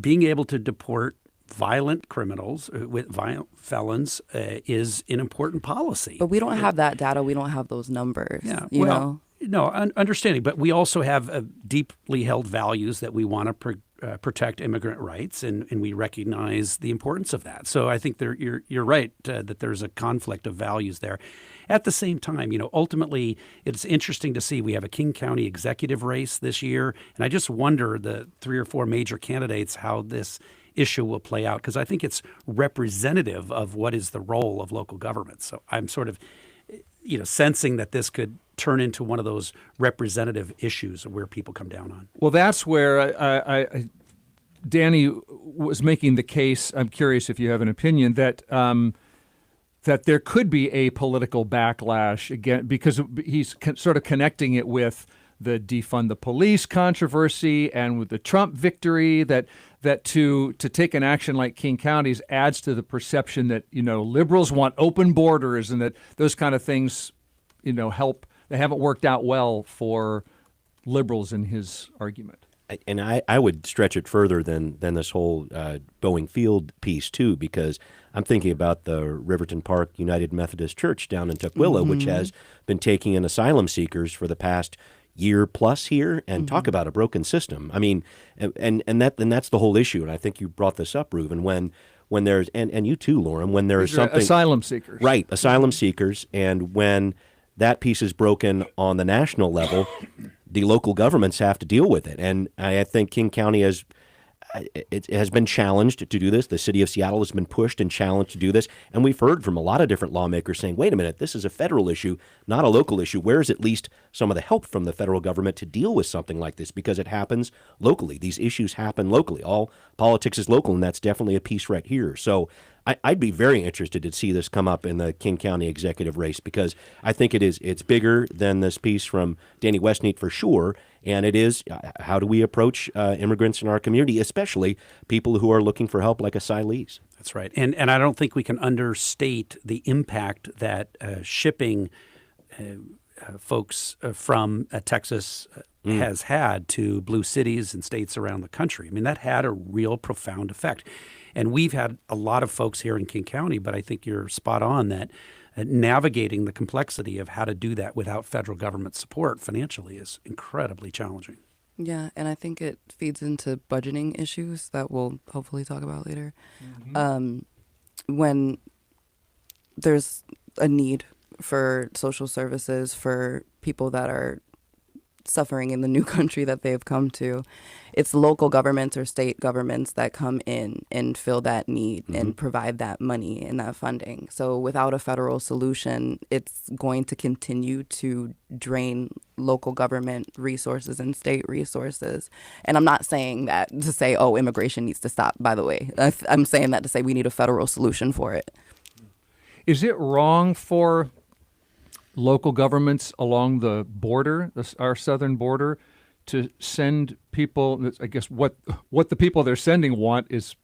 being able to deport violent criminals with violent felons is an important policy. But we don't have that data. We don't have those numbers. Yeah, you know? No, understanding. But we also have deeply held values that we want to protect immigrant rights, and we recognize the importance of that. So I think you're right that there's a conflict of values there. At the same time, ultimately, it's interesting to see we have a King County executive race this year, and I just wonder the 3 or 4 major candidates how this issue will play out, because I think it's representative of what is the role of local government. So I'm sort of, sensing that this could turn into one of those representative issues where people come down on. Well, that's where I Danny was making the case, I'm curious if you have an opinion, that that there could be a political backlash again, because he's sort of connecting it with the defund the police controversy and with the Trump victory, that to take an action like King County's adds to the perception that, liberals want open borders and that those kind of things, help. They haven't worked out well for liberals in his argument. And I would stretch it further than this whole Boeing Field piece, too, because I'm thinking about the Riverton Park United Methodist Church down in Tukwila, which has been taking in asylum seekers for the past year plus here, and talk about a broken system. I mean, and that's the whole issue. And I think you brought this up, Reuven, when there's, and you too, Lauryn, when there's something. Asylum seekers. Right, asylum seekers. And when that piece is broken on the national level, the local governments have to deal with it. And I think King County has been challenged to do this. The city of Seattle has been pushed and challenged to do this. And we've heard from a lot of different lawmakers saying, wait a minute, this is a federal issue, not a local issue. Where's at least some of the help from the federal government to deal with something like this? Because it happens locally. These issues happen locally. All politics is local, and that's definitely a piece right here. So I'd be very interested to see this come up in the King County executive race, because I think it's bigger than this piece from Danny Westneat for sure. And it is, how do we approach immigrants in our community, especially people who are looking for help like asylees? That's right. And I don't think we can understate the impact that shipping folks from Texas has had to blue cities and states around the country. I mean, that had a real profound effect. And we've had a lot of folks here in King County, but I think you're spot on that navigating the complexity of how to do that without federal government support financially is incredibly challenging. Yeah, and I think it feeds into budgeting issues that we'll hopefully talk about later. When there's a need for social services for people that are suffering in the new country that they've come to, it's local governments or state governments that come in and fill that need and provide that money and that funding. So without a federal solution, it's going to continue to drain local government resources and state resources. And I'm not saying that to say, oh, immigration needs to stop, by the way. I'm saying that to say we need a federal solution for it. Is it wrong for local governments along the border, our southern border, to send people? I guess what the people they're sending want is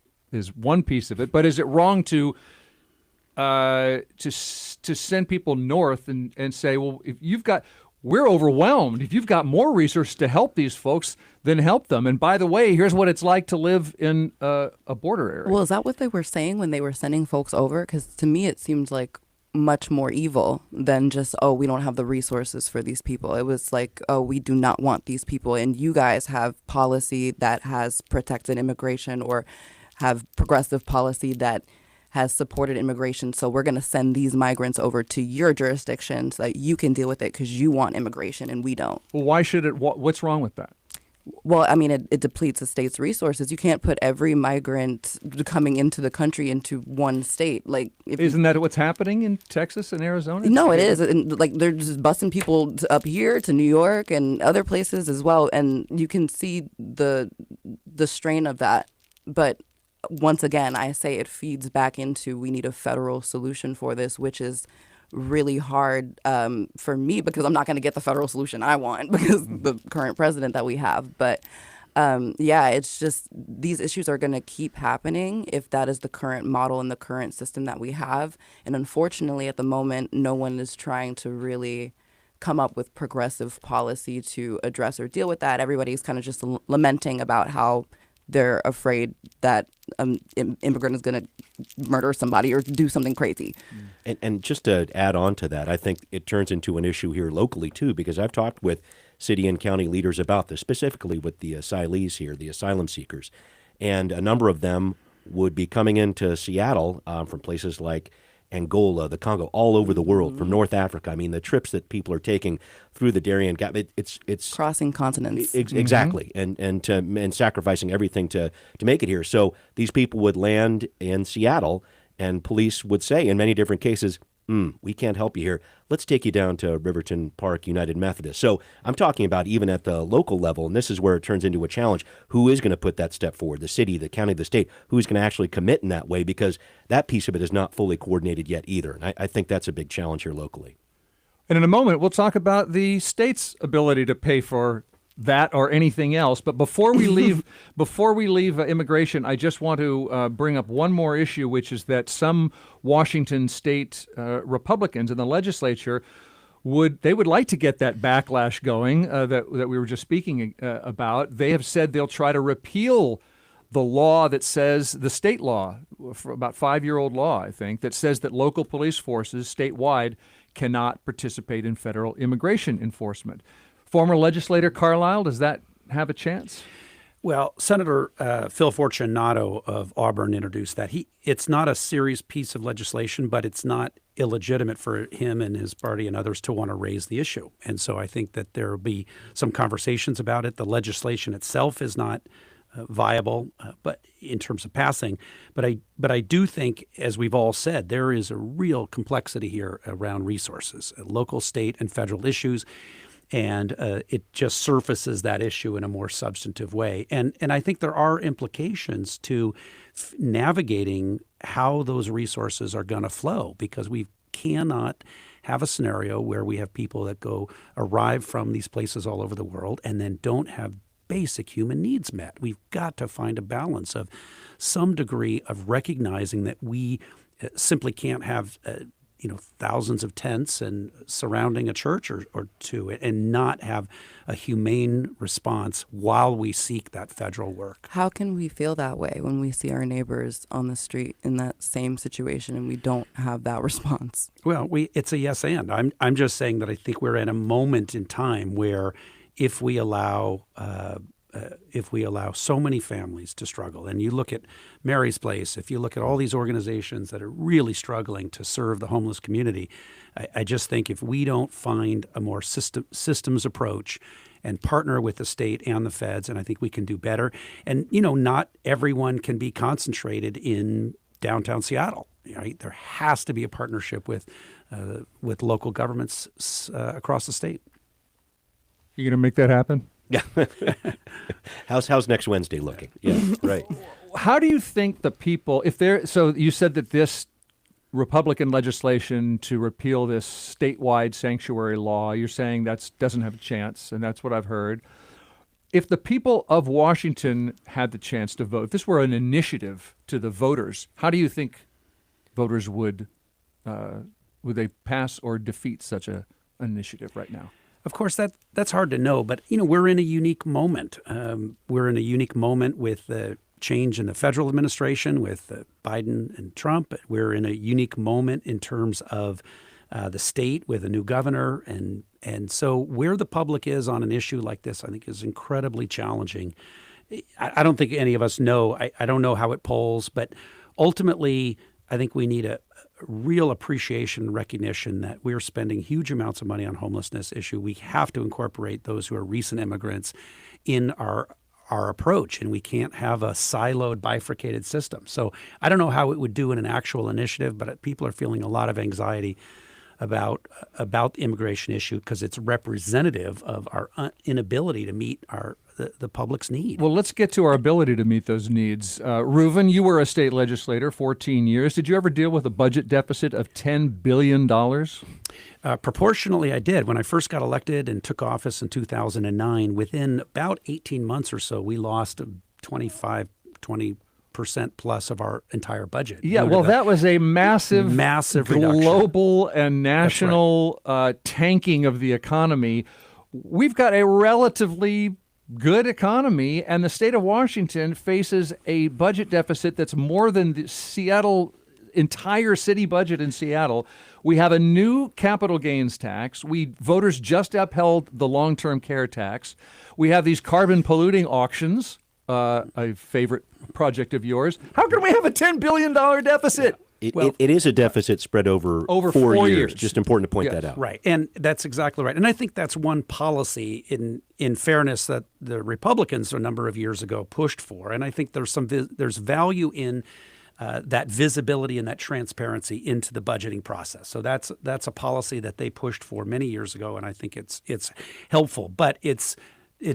one piece of it, but is it wrong to send people north and say, well, we're overwhelmed. If you've got more resources to help these folks, then help them. And by the way, here's what it's like to live in a border area. Well, is that what they were saying when they were sending folks over? Because to me, it seems like much more evil than just, oh, we don't have the resources for these people. It was like, oh, we do not want these people, and you guys have policy that has protected immigration or have progressive policy that has supported immigration, so we're going to send these migrants over to your jurisdiction so that you can deal with it because you want immigration and we don't. Well, why should it? What's wrong with that? Well, I mean, it depletes the state's resources. You can't put every migrant coming into the country into one state. Like, isn't that what's happening in Texas and Arizona? No, it is. And, like, they're just busing people up here to New York and other places as well. And you can see the strain of that. But once again, I say it feeds back into we need a federal solution for this, which is really hard for me because I'm not going to get the federal solution I want because the current president that we have. But yeah, it's just these issues are going to keep happening if that is the current model and the current system that we have. And unfortunately, at the moment, no one is trying to really come up with progressive policy to address or deal with that. Everybody's kind of just lamenting about how they're afraid that an immigrant is going to murder somebody or do something crazy. And just to add on to that, I think it turns into an issue here locally, too, because I've talked with city and county leaders about this, specifically with the asylees here, the asylum seekers. And a number of them would be coming into Seattle from places like Angola, the Congo, all over the world, from North Africa. I mean, the trips that people are taking through the Darien Gap, it's crossing continents. Exactly, and sacrificing everything to make it here. So these people would land in Seattle, and police would say in many different cases, We can't help you here. Let's take you down to Riverton Park United Methodist. So I'm talking about even at the local level, and this is where it turns into a challenge. Who is going to put that step forward? The city, the county, the state? Who's going to actually commit in that way? Because that piece of it is not fully coordinated yet either. And I think that's a big challenge here locally. And in a moment, we'll talk about the state's ability to pay for that or anything else. But before we leave, immigration, I just want to bring up one more issue, which is that some Washington state Republicans in the legislature would like to get that backlash going that we were just speaking about. They have said they'll try to repeal the law that says, the state law, about 5-year-old law, I think, that says that local police forces statewide cannot participate in federal immigration enforcement. Former legislator Carlyle, does that have a chance? Well, Senator Phil Fortunato of Auburn introduced that. It's not a serious piece of legislation, but it's not illegitimate for him and his party and others to want to raise the issue. And so I think that there will be some conversations about it. The legislation itself is not viable, but in terms of passing. But I do think, as we've all said, there is a real complexity here around resources, local, state, and federal issues. And it just surfaces that issue in a more substantive way. And I think there are implications to navigating how those resources are going to flow, because we cannot have a scenario where we have people that arrive from these places all over the world and then don't have basic human needs met. We've got to find a balance of some degree of recognizing that we simply can't have thousands of tents and surrounding a church or two, and not have a humane response while we seek that federal work. How can we feel that way when we see our neighbors on the street in that same situation and we don't have that response? Well, it's a yes and. I'm just saying that I think we're at a moment in time where if we allow so many families to struggle, and you look at Mary's Place, if you look at all these organizations that are really struggling to serve the homeless community, I just think if we don't find a more systems approach and partner with the state and the feds, and I think we can do better. And, not everyone can be concentrated in downtown Seattle. Right? There has to be a partnership with local governments across the state. You going to make that happen? Yeah. How's next Wednesday looking? Yeah, right. How do you think the people, so you said that this Republican legislation to repeal this statewide sanctuary law, you're saying that doesn't have a chance, and that's what I've heard. If the people of Washington had the chance to vote, if this were an initiative to the voters, how do you think voters would they pass or defeat such an initiative right now? Of course, that's hard to know, but we're in a unique moment. We're in a unique moment with the change in the federal administration, with Biden and Trump. We're in a unique moment in terms of the state with a new governor, and so where the public is on an issue like this, I think, is incredibly challenging. I don't think any of us know. I don't know how it polls, but ultimately, I think we need a real appreciation and recognition that we're spending huge amounts of money on homelessness issue. We have to incorporate those who are recent immigrants in our approach, and we can't have a siloed, bifurcated system. So I don't know how it would do in an actual initiative, but people are feeling a lot of anxiety about the immigration issue because it's representative of our inability to meet the public's need. Well, let's get to our ability to meet those needs. Reuven, you were a state legislator 14 years. Did you ever deal with a budget deficit of $10 billion? Proportionally, I did. When I first got elected and took office in 2009, within about 18 months or so, we lost 20% plus of our entire budget. Yeah, well, that was a massive global reduction. And national tanking of the economy. We've got a relatively good economy, and the state of Washington faces a budget deficit that's more than the entire city budget in Seattle. We have a new capital gains tax. Voters just upheld the long-term care tax. We have these carbon polluting auctions, a favorite project of yours. How can we have a $10 billion deficit? It is a deficit spread over 4 years. Just important to point that out. Right, and that's exactly right. And I think that's one policy, in fairness, that the Republicans a number of years ago pushed for. And I think there's value in that visibility and that transparency into the budgeting process. So that's a policy that they pushed for many years ago, and I think it's helpful. But it's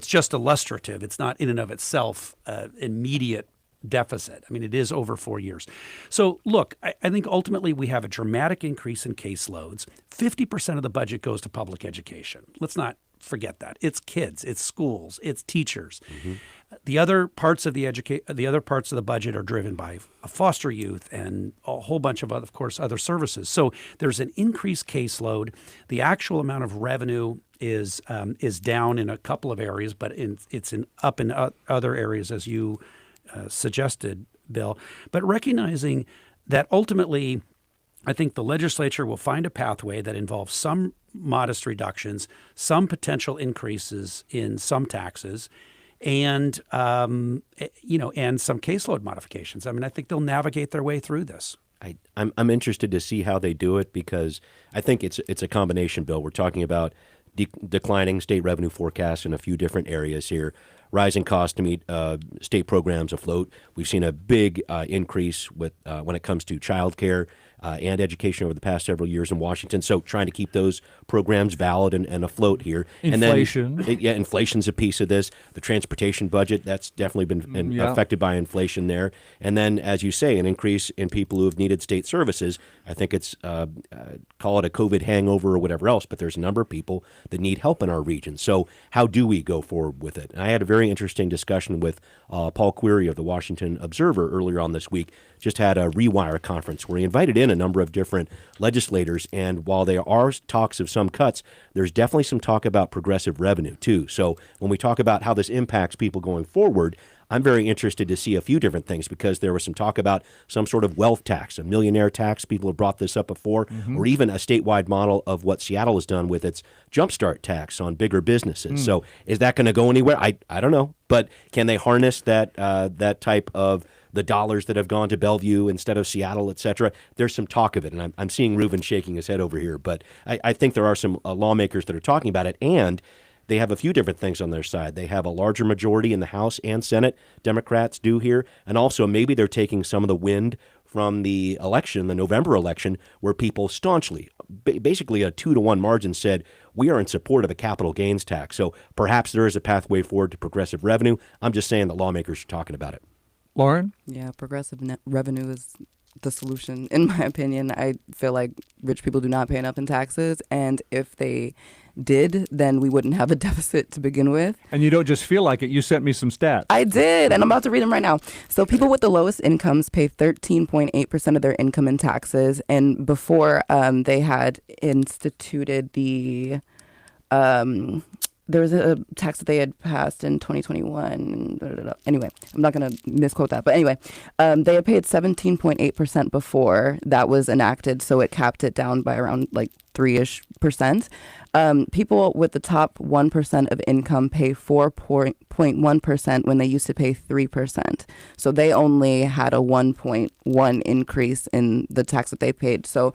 just illustrative. It's not in and of itself immediate deficit. I mean, it is over 4 years. So look, I think ultimately we have a dramatic increase in caseloads. 50% of the budget goes to public education. Let's not forget that. It's kids, it's schools, it's teachers. Mm-hmm. The other parts of the budget are driven by foster youth and a whole bunch of other services. So there's an increased caseload. The actual amount of revenue is down in a couple of areas, but it's up in other areas, as you suggested, Bill. But recognizing that ultimately, I think the legislature will find a pathway that involves some modest reductions, some potential increases in some taxes, and and some caseload modifications. I mean, I think they'll navigate their way through this. I'm interested to see how they do it, because I think it's a combination, Bill. We're talking about declining state revenue forecasts in a few different areas here, rising costs to meet state programs afloat. We've seen a big increase with when it comes to childcare and education over the past several years in Washington. So trying to keep those programs valid and afloat here. Inflation. And then, inflation's a piece of this. The transportation budget, that's definitely been affected by inflation there. And then, as you say, an increase in people who have needed state services. I think it's, call it a COVID hangover or whatever else, but there's a number of people that need help in our region. So how do we go forward with it? And I had a very interesting discussion with Paul Query of the Washington Observer earlier on this week. Just had a Rewire conference where he invited in a number of different legislators. And while there are talks of some cuts, there's definitely some talk about progressive revenue, too. So when we talk about how this impacts people going forward, I'm very interested to see a few different things, because there was some talk about some sort of wealth tax, a millionaire tax. People have brought this up before, or even a statewide model of what Seattle has done with its jumpstart tax on bigger businesses. So is that going to go anywhere? I don't know. But can they harness that type of the dollars that have gone to Bellevue instead of Seattle, et cetera? There's some talk of it, and I'm seeing Reuven shaking his head over here. But I think there are some lawmakers that are talking about it, and they have a few different things on their side. They have a larger majority in the House and Senate, Democrats do here, and also maybe they're taking some of the wind from the election, the November election, where people staunchly, basically a 2-to-1 margin, said, we are in support of a capital gains tax. So perhaps there is a pathway forward to progressive revenue. I'm just saying that lawmakers are talking about it. Lauryn? Yeah, progressive net revenue is the solution, in my opinion. I feel like rich people do not pay enough in taxes, and if they did, then we wouldn't have a deficit to begin with. And you don't just feel like it. You sent me some stats. I did, and I'm about to read them right now. So people with the lowest incomes pay 13.8% of their income in taxes, and before they had instituted the there was a tax that they had passed in 2021. Anyway, I'm not going to misquote that. But anyway, they had paid 17.8% before that was enacted. So it capped it down by around like 3-ish%. People with the top 1% of income pay 4.1% when they used to pay 3%. So they only had a 1.1 increase in the tax that they paid. So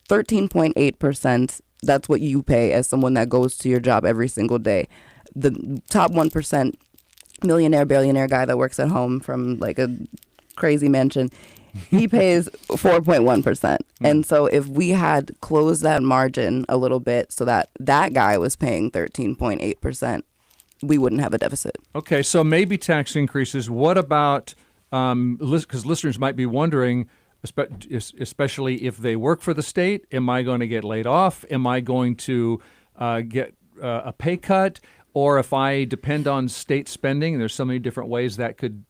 13.8%. That's what you pay as someone that goes to your job every single day. The top 1% millionaire, billionaire guy that works at home from like a crazy mansion, he pays 4.1%. And so if we had closed that margin a little bit so that that guy was paying 13.8%, we wouldn't have a deficit. Okay, so maybe tax increases. What about, because listeners might be wondering, especially if they work for the state, am I going to get laid off? Am I going to get a pay cut? Or if I depend on state spending, there's so many different ways that could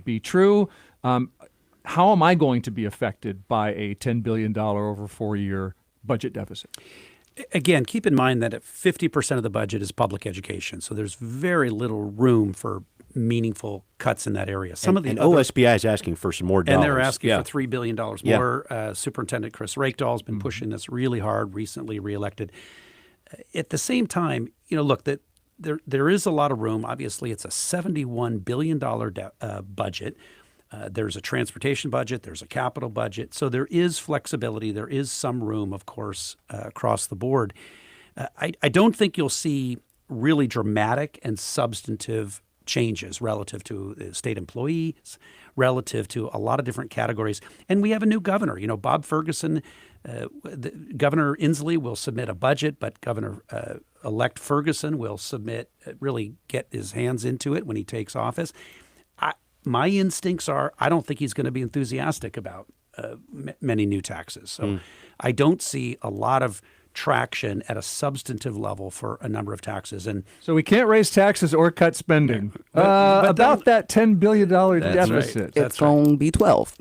be true. How am I going to be affected by a $10 billion over 4-year budget deficit? Again, keep in mind that 50% of the budget is public education, so there's very little room for meaningful cuts in that area. OSBI is asking for some more dollars. And they're asking for $3 billion more. Superintendent Chris Rakedal has been pushing this really hard, recently reelected. At the same time, look, that there is a lot of room. Obviously, it's a $71 billion budget. There's a transportation budget. There's a capital budget. So there is flexibility. There is some room, of course, across the board. I don't think you'll see really dramatic and substantive changes relative to state employees, relative to a lot of different categories. And we have a new governor. Bob Ferguson, Governor Inslee will submit a budget, but Governor-elect Ferguson will really get his hands into it when he takes office. My instincts are I don't think he's going to be enthusiastic about many new taxes. So I don't see a lot of traction at a substantive level for a number of taxes. And so we can't raise taxes or cut spending. But about that $10 billion deficit. Right. It's going to be 12.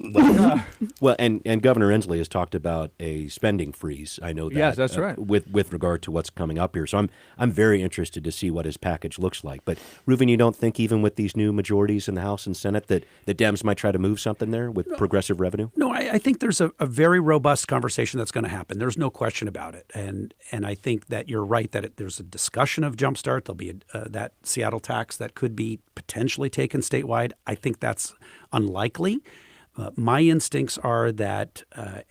Well, and Governor Inslee has talked about a spending freeze. I know that. Yes, that's right. With regard to what's coming up here. So I'm very interested to see what his package looks like. But Reuven, you don't think even with these new majorities in the House and Senate that the Dems might try to move something there with progressive revenue? No, I think there's a very robust conversation that's going to happen. There's no question about it. And I think that you're right that there's a discussion of Jumpstart. There'll be that Seattle tax that could be potentially taken statewide. I think that's unlikely. My instincts are that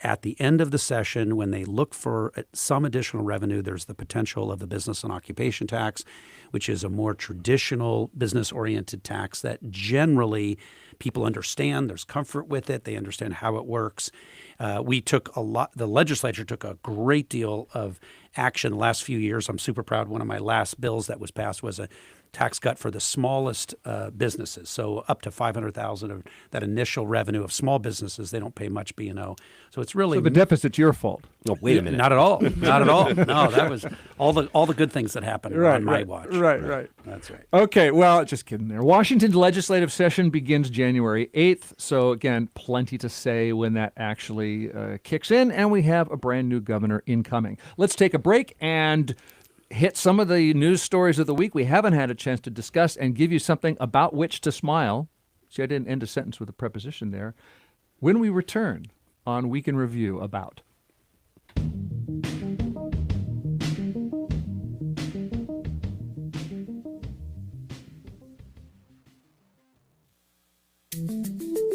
at the end of the session, when they look for some additional revenue, there's the potential of the business and occupation tax, which is a more traditional business-oriented tax that generally people understand. There's comfort with it. They understand how it works. The legislature took a great deal of action the last few years. I'm super proud. One of my last bills that was passed was a tax cut for the smallest businesses. So up to $500,000 of that initial revenue of small businesses, they don't pay much B&O. So it's really... So the deficit's your fault. No, wait a minute. Not at all. Not at all. No, that was all the good things that happened on my watch. Right. That's right. Okay, well, just kidding there. Washington's legislative session begins January 8th. So again, plenty to say when that actually kicks in. And we have a brand new governor incoming. Let's take a break and hit some of the news stories of the week we haven't had a chance to discuss and give you something about which to smile. See, I didn't end a sentence with a preposition there. When we return on Week in Review about.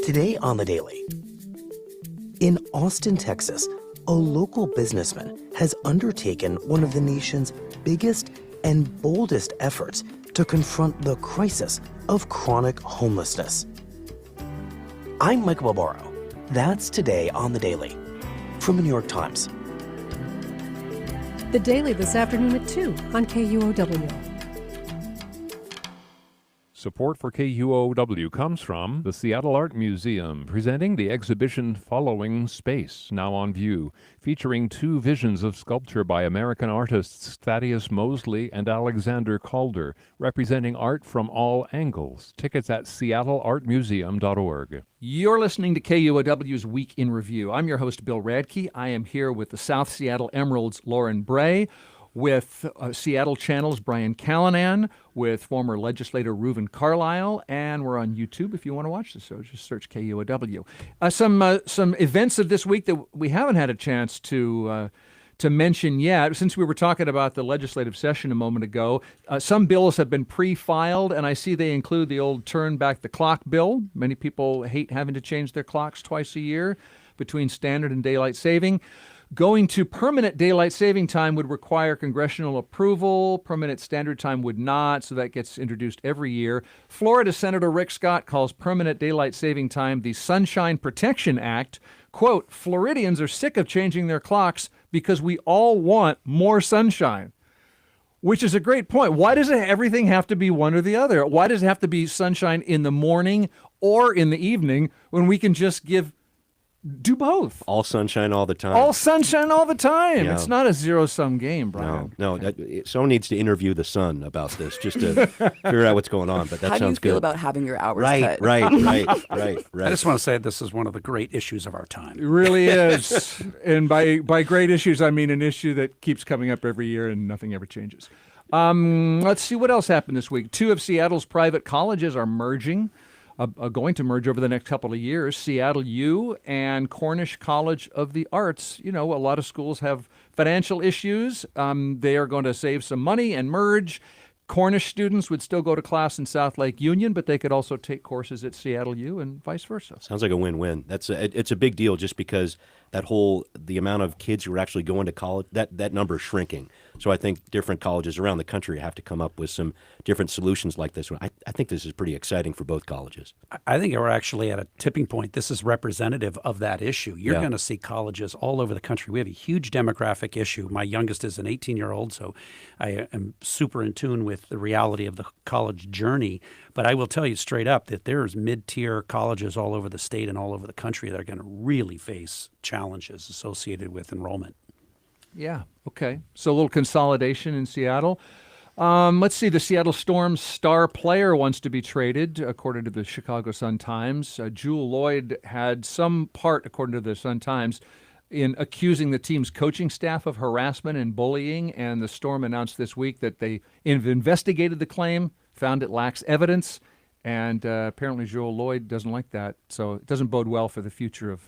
Today on The Daily. In Austin, Texas, a local businessman has undertaken one of the nation's biggest and boldest efforts to confront the crisis of chronic homelessness. I'm Michael Barbaro. That's Today on The Daily from the New York Times. The Daily this afternoon at 2 on KUOW. Support for KUOW comes from the Seattle Art Museum, presenting the exhibition Following Space, now on view, featuring 2 visions of sculpture by American artists Thaddeus Mosley and Alexander Calder, representing art from all angles. Tickets at seattleartmuseum.org. You're listening to KUOW's Week in Review. I'm your host, Bill Radke. I am here with the South Seattle Emerald's Lauryn Bray, with Seattle Channel's Brian Callanan, with former legislator Reuven Carlyle, and we're on YouTube if you want to watch the show. Just search KUOW. Some events of this week that we haven't had a chance to mention yet. Since we were talking about the legislative session a moment ago, some bills have been pre-filed, and I see they include the old turn back the clock bill. Many people hate having to change their clocks twice a year between standard and daylight saving. Going to permanent daylight saving time would require congressional approval. Permanent standard time would not, so that gets introduced every year. Florida Senator Rick Scott calls permanent daylight saving time the Sunshine Protection Act. Quote, Floridians are sick of changing their clocks because we all want more sunshine. Which is a great point. Why does everything have to be one or the other? Why does it have to be sunshine in the morning or in the evening when we can just do both? All sunshine all the time. All sunshine all the time. Yeah. It's not a zero-sum game, Brian. No. Someone needs to interview the sun about this just to figure out what's going on. But that How sounds do you feel good. about having your hours right, cut? Right. I just want to say this is one of the great issues of our time. It really is. And by great issues, I mean an issue that keeps coming up every year and nothing ever changes. Let's see what else happened this week. 2 of Seattle's private colleges are merging. Going to merge over the next couple of years. Seattle U and Cornish College of the Arts. You know, a lot of schools have financial issues. They are going to save some money and merge. Cornish students would still go to class in South Lake Union, but they could also take courses at Seattle U and vice versa. Sounds like a win-win. It's a big deal just because the amount of kids who are actually going to college, that number is shrinking. So I think different colleges around the country have to come up with some different solutions like this one. I think this is pretty exciting for both colleges. I think we're actually at a tipping point. This is representative of that issue. You're going to see colleges all over the country. We have a huge demographic issue. My youngest is an 18-year-old, so I am super in tune with the reality of the college journey. But I will tell you straight up that there's mid-tier colleges all over the state and all over the country that are going to really face challenges associated with enrollment. Yeah, okay. So a little consolidation in Seattle. Let's see. The Seattle Storm's star player wants to be traded, according to the Chicago Sun-Times. Jewel Lloyd had some part, according to the Sun-Times, in accusing the team's coaching staff of harassment and bullying, and the Storm announced this week that they investigated the claim, found it lacks evidence, and apparently Jewel Lloyd doesn't like that, so it doesn't bode well for the future of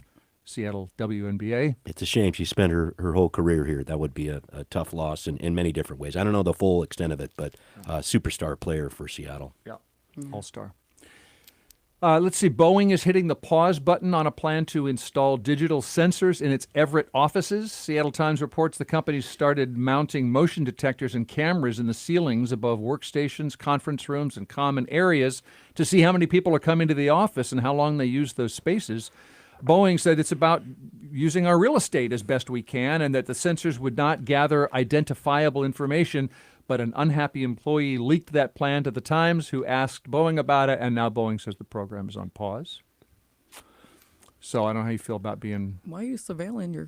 Seattle WNBA. It's a shame she spent her whole career here. That would be a tough loss in many different ways. I don't know the full extent of it, but superstar player for Seattle. Yeah, all-star. Let's see. Boeing is hitting the pause button on a plan to install digital sensors in its Everett offices. Seattle Times reports the company started mounting motion detectors and cameras in the ceilings above workstations, conference rooms, and common areas to see how many people are coming to the office and how long they use those spaces. Boeing said it's about using our real estate as best we can and that the sensors would not gather identifiable information, but an unhappy employee leaked that plan to the Times, who asked Boeing about it, and now Boeing says the program is on pause. So I don't know how you feel about being... Why are you surveilling your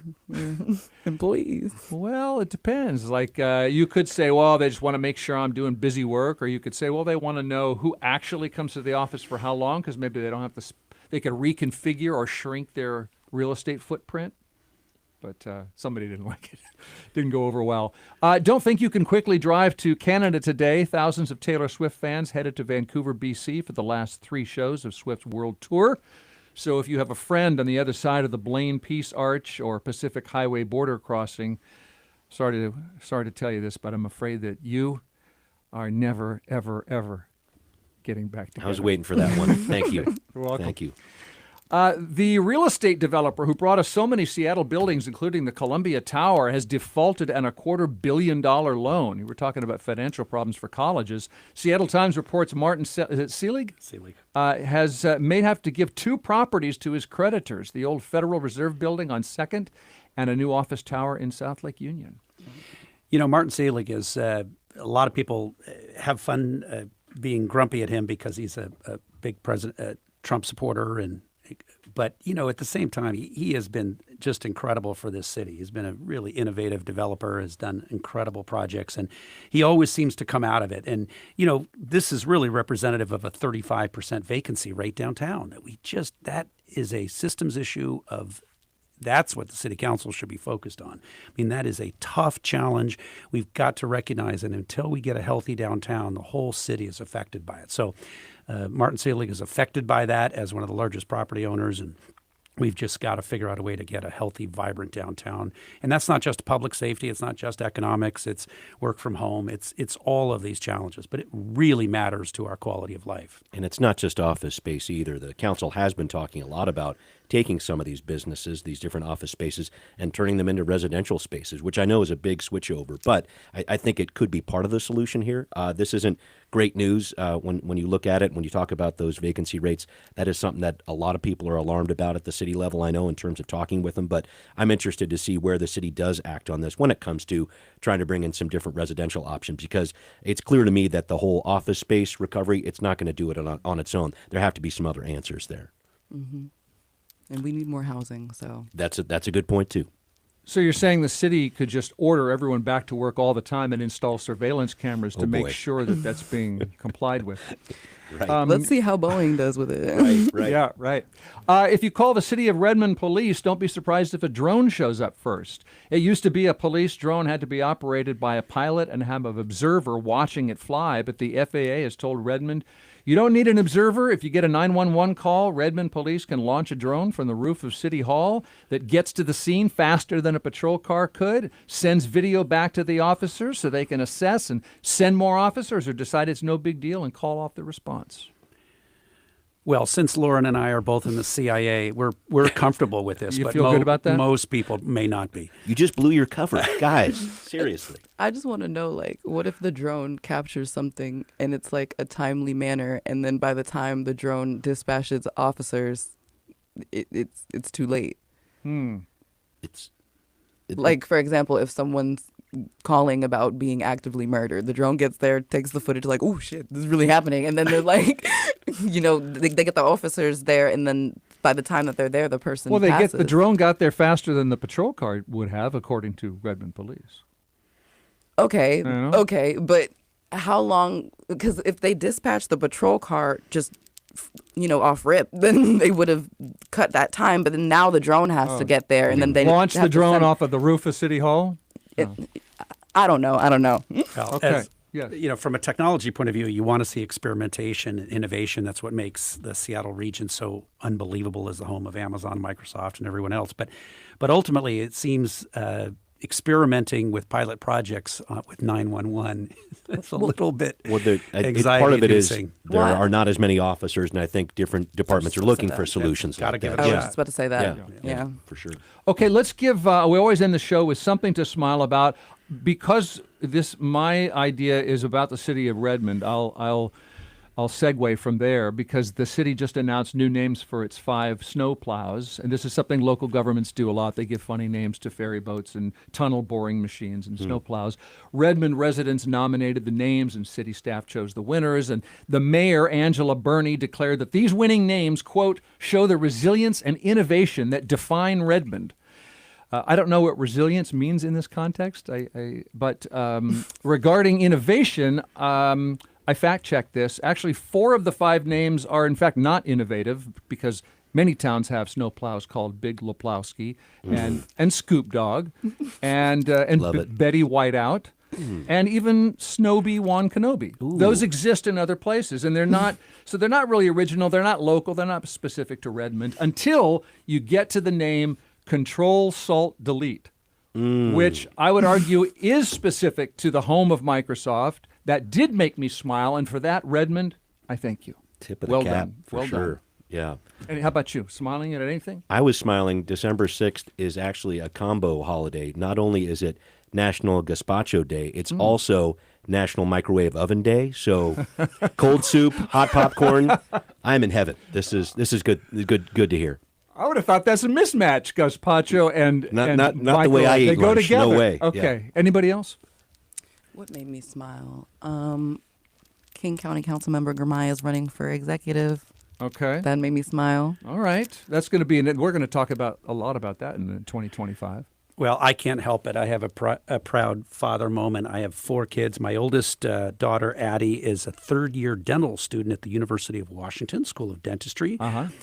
employees? Well, it depends. Like, you could say, well, they just want to make sure I'm doing busy work, or you could say, well, they want to know who actually comes to the office for how long, because maybe they don't have to... They could reconfigure or shrink their real estate footprint, but somebody didn't like it. Didn't go over well. Don't think you can quickly drive to Canada today. Thousands of Taylor Swift fans headed to Vancouver, BC for the last 3 shows of Swift's world tour. So if you have a friend on the other side of the Blaine Peace Arch or Pacific Highway border crossing, sorry to tell you this, but I'm afraid that you are never, ever, ever getting back together. I was waiting for that one. Thank you. You're welcome. Thank you. The real estate developer who brought us so many Seattle buildings, including the Columbia Tower, has defaulted on a $250 million loan. We were talking about financial problems for colleges. Seattle Times reports Martin Selig may have to give 2 properties to his creditors, the old Federal Reserve Building on 2nd and a new office tower in South Lake Union. You know, Martin Selig is, a lot of people have fun being grumpy at him because he's a big Trump supporter, but you know, at the same time, he has been just incredible for this city. He's been a really innovative developer, has done incredible projects, and he always seems to come out of it. And you know, this is really representative of a 35% vacancy rate downtown. That is a systems issue of. That's what the city council should be focused on. I mean, that is a tough challenge. We've got to recognize that until we get a healthy downtown, the whole city is affected by it. So Martin Selig is affected by that as one of the largest property owners, and we've just got to figure out a way to get a healthy, vibrant downtown. And that's not just public safety. It's not just economics. It's work from home. It's all of these challenges. But it really matters to our quality of life. And it's not just office space either. The council has been talking a lot about taking some of these businesses, these different office spaces, and turning them into residential spaces, which I know is a big switchover. But I think it could be part of the solution here. This isn't great news when you look at it, when you talk about those vacancy rates. That is something that a lot of people are alarmed about at the city level, I know, in terms of talking with them. But I'm interested to see where the city does act on this when it comes to trying to bring in some different residential options, because it's clear to me that the whole office space recovery, it's not going to do it on its own. There have to be some other answers there. Mm-hmm. And we need more housing, so. That's a good point, too. So you're saying the city could just order everyone back to work all the time and install surveillance cameras to make sure that that's being complied with? Right. Let's see how Boeing does with it. Right. Yeah, right. If you call the City of Redmond police, don't be surprised if a drone shows up first. It used to be a police drone had to be operated by a pilot and have an observer watching it fly, but the FAA has told Redmond, you don't need an observer. If you get a 911 call, Redmond police can launch a drone from the roof of City Hall that gets to the scene faster than a patrol car could, sends video back to the officers so they can assess and send more officers, or decide it's no big deal and call off the response. Well, since Lauryn and I are both in the CIA, we're comfortable with this. You but feel good about that? Most people may not be. You just blew your cover. Guys, seriously. I just want to know, like, what if the drone captures something and it's like a timely manner, and then by the time the drone dispatches officers, it's too late. Like, for example, if someone's calling about being actively murdered, the drone gets there, takes the footage, like, oh shit, this is really happening, and then they're like, they get the officers there, and then by the time that they're there, the person passes. The drone got there faster than the patrol car would have, according to Redmond police. Okay, but how long? Because if they dispatch the patrol car just off rip, then they would have cut that time. But then now the drone has to get there, and then they launch have the to drone off of the roof of City Hall. I don't know. Well, okay. From a technology point of view, you want to see experimentation and innovation. That's what makes the Seattle region so unbelievable as the home of Amazon, Microsoft, and everyone else. But ultimately, it seems experimenting with pilot projects with 911 it's a little bit anxiety-inducing. Part of it is there are not as many officers, and I think different departments are looking for solutions. Gotta like give that. it I was just about to say that. Yeah, for sure. Okay, let's give. We always end the show with something to smile about. Because my idea is about the city of Redmond, I'll segue from there, because the city just announced new names for its 5 snow plows, and this is something local governments do a lot. They give funny names to ferry boats and tunnel boring machines and snow plows. Redmond residents nominated the names, and city staff chose the winners, and the mayor, Angela Burney, declared that these winning names, quote, show the resilience and innovation that define Redmond. I don't know what resilience means in this context, but regarding innovation, I fact-checked this. Actually, 4 of the 5 names are, in fact, not innovative, because many towns have snowplows called Big Leplowski and Scoop Dog and Betty Whiteout and even Snowbee Wan Kenobi. Those exist in other places, and they're not really original. They're not local. They're not specific to Redmond until you get to the name Control, Salt, Delete, which I would argue is specific to the home of Microsoft. That did make me smile, and for that, Redmond, I thank you. Tip of the cap, for sure. Done. Yeah. And how about you? Smiling at anything? I was smiling. December 6th is actually a combo holiday. Not only is it National Gazpacho Day, it's also National Microwave Oven Day. So cold soup, hot popcorn, I'm in heaven. This is good to hear. I would have thought that's a mismatch, gazpacho and not the way I eat They go lunch. together. No way. Okay. Yeah. Anybody else? What made me smile? King County Councilmember Gurmai is running for executive. Okay. That made me smile. All right. That's going to be, we're going to talk about a lot about that in 2025. Well, I can't help it. I have a proud father moment. I have 4 kids. My oldest daughter, Addie, is a third-year dental student at the University of Washington School of Dentistry.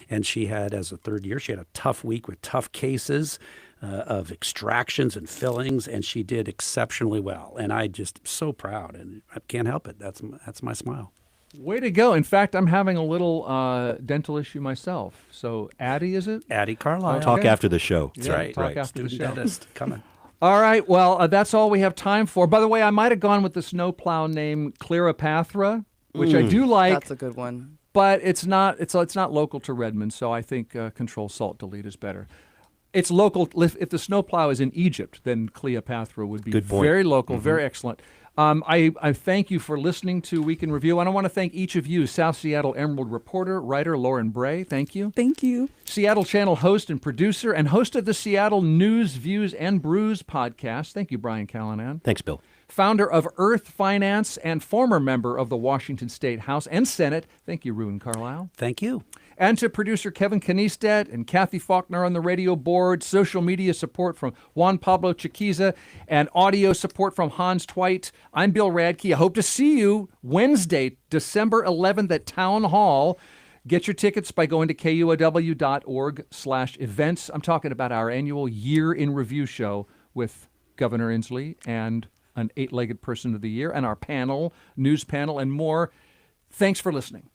And she had, as a third year, she had a tough week with tough cases of extractions and fillings, and she did exceptionally well. And I just am so proud, and I can't help it. That's my smile. Way to go. In fact, I'm having a little dental issue myself. So Addie, is it? Addie Carlyle. Okay. Talk after the show. That's right. Talk after the show. Dentist coming. All right. Well, that's all we have time for. By the way, I might have gone with the snowplow name Cleopatra, which I do like. That's a good one. But it's not local to Redmond, so I think Control, Salt, Delete is better. It's local. If the snowplow is in Egypt, then Cleopatra would be very local, very excellent. I thank you for listening to Week in Review, and I want to thank each of you, South Seattle Emerald reporter, writer Lauryn Bray. Thank you. Thank you. Seattle Channel host and producer, and host of the Seattle News, Views, and Brews podcast. Thank you, Brian Callanan. Thanks, Bill. Founder of Earth Finance and former member of the Washington State House and Senate. Thank you, Reuven Carlyle. Thank you. And to producer Kevin Kniestedt and Kathy Faulkner on the radio board, social media support from Juan Pablo Chiquiza, and audio support from Hans Tweit. I'm Bill Radke. I hope to see you Wednesday, December 11th at Town Hall. Get your tickets by going to KUOW.org/events. I'm talking about our annual Year in Review show with Governor Inslee and an 8-legged person of the year and our panel, news panel, and more. Thanks for listening.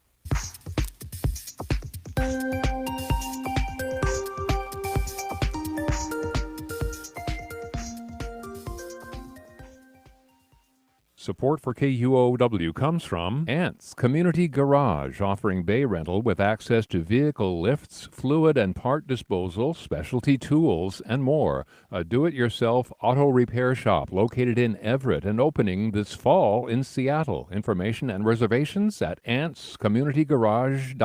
Support for KUOW comes from Ants Community Garage, offering bay rental with access to vehicle lifts, fluid and part disposal, specialty tools, and more. A do-it-yourself auto repair shop located in Everett and opening this fall in Seattle. Information and reservations at antscommunitygarage.com.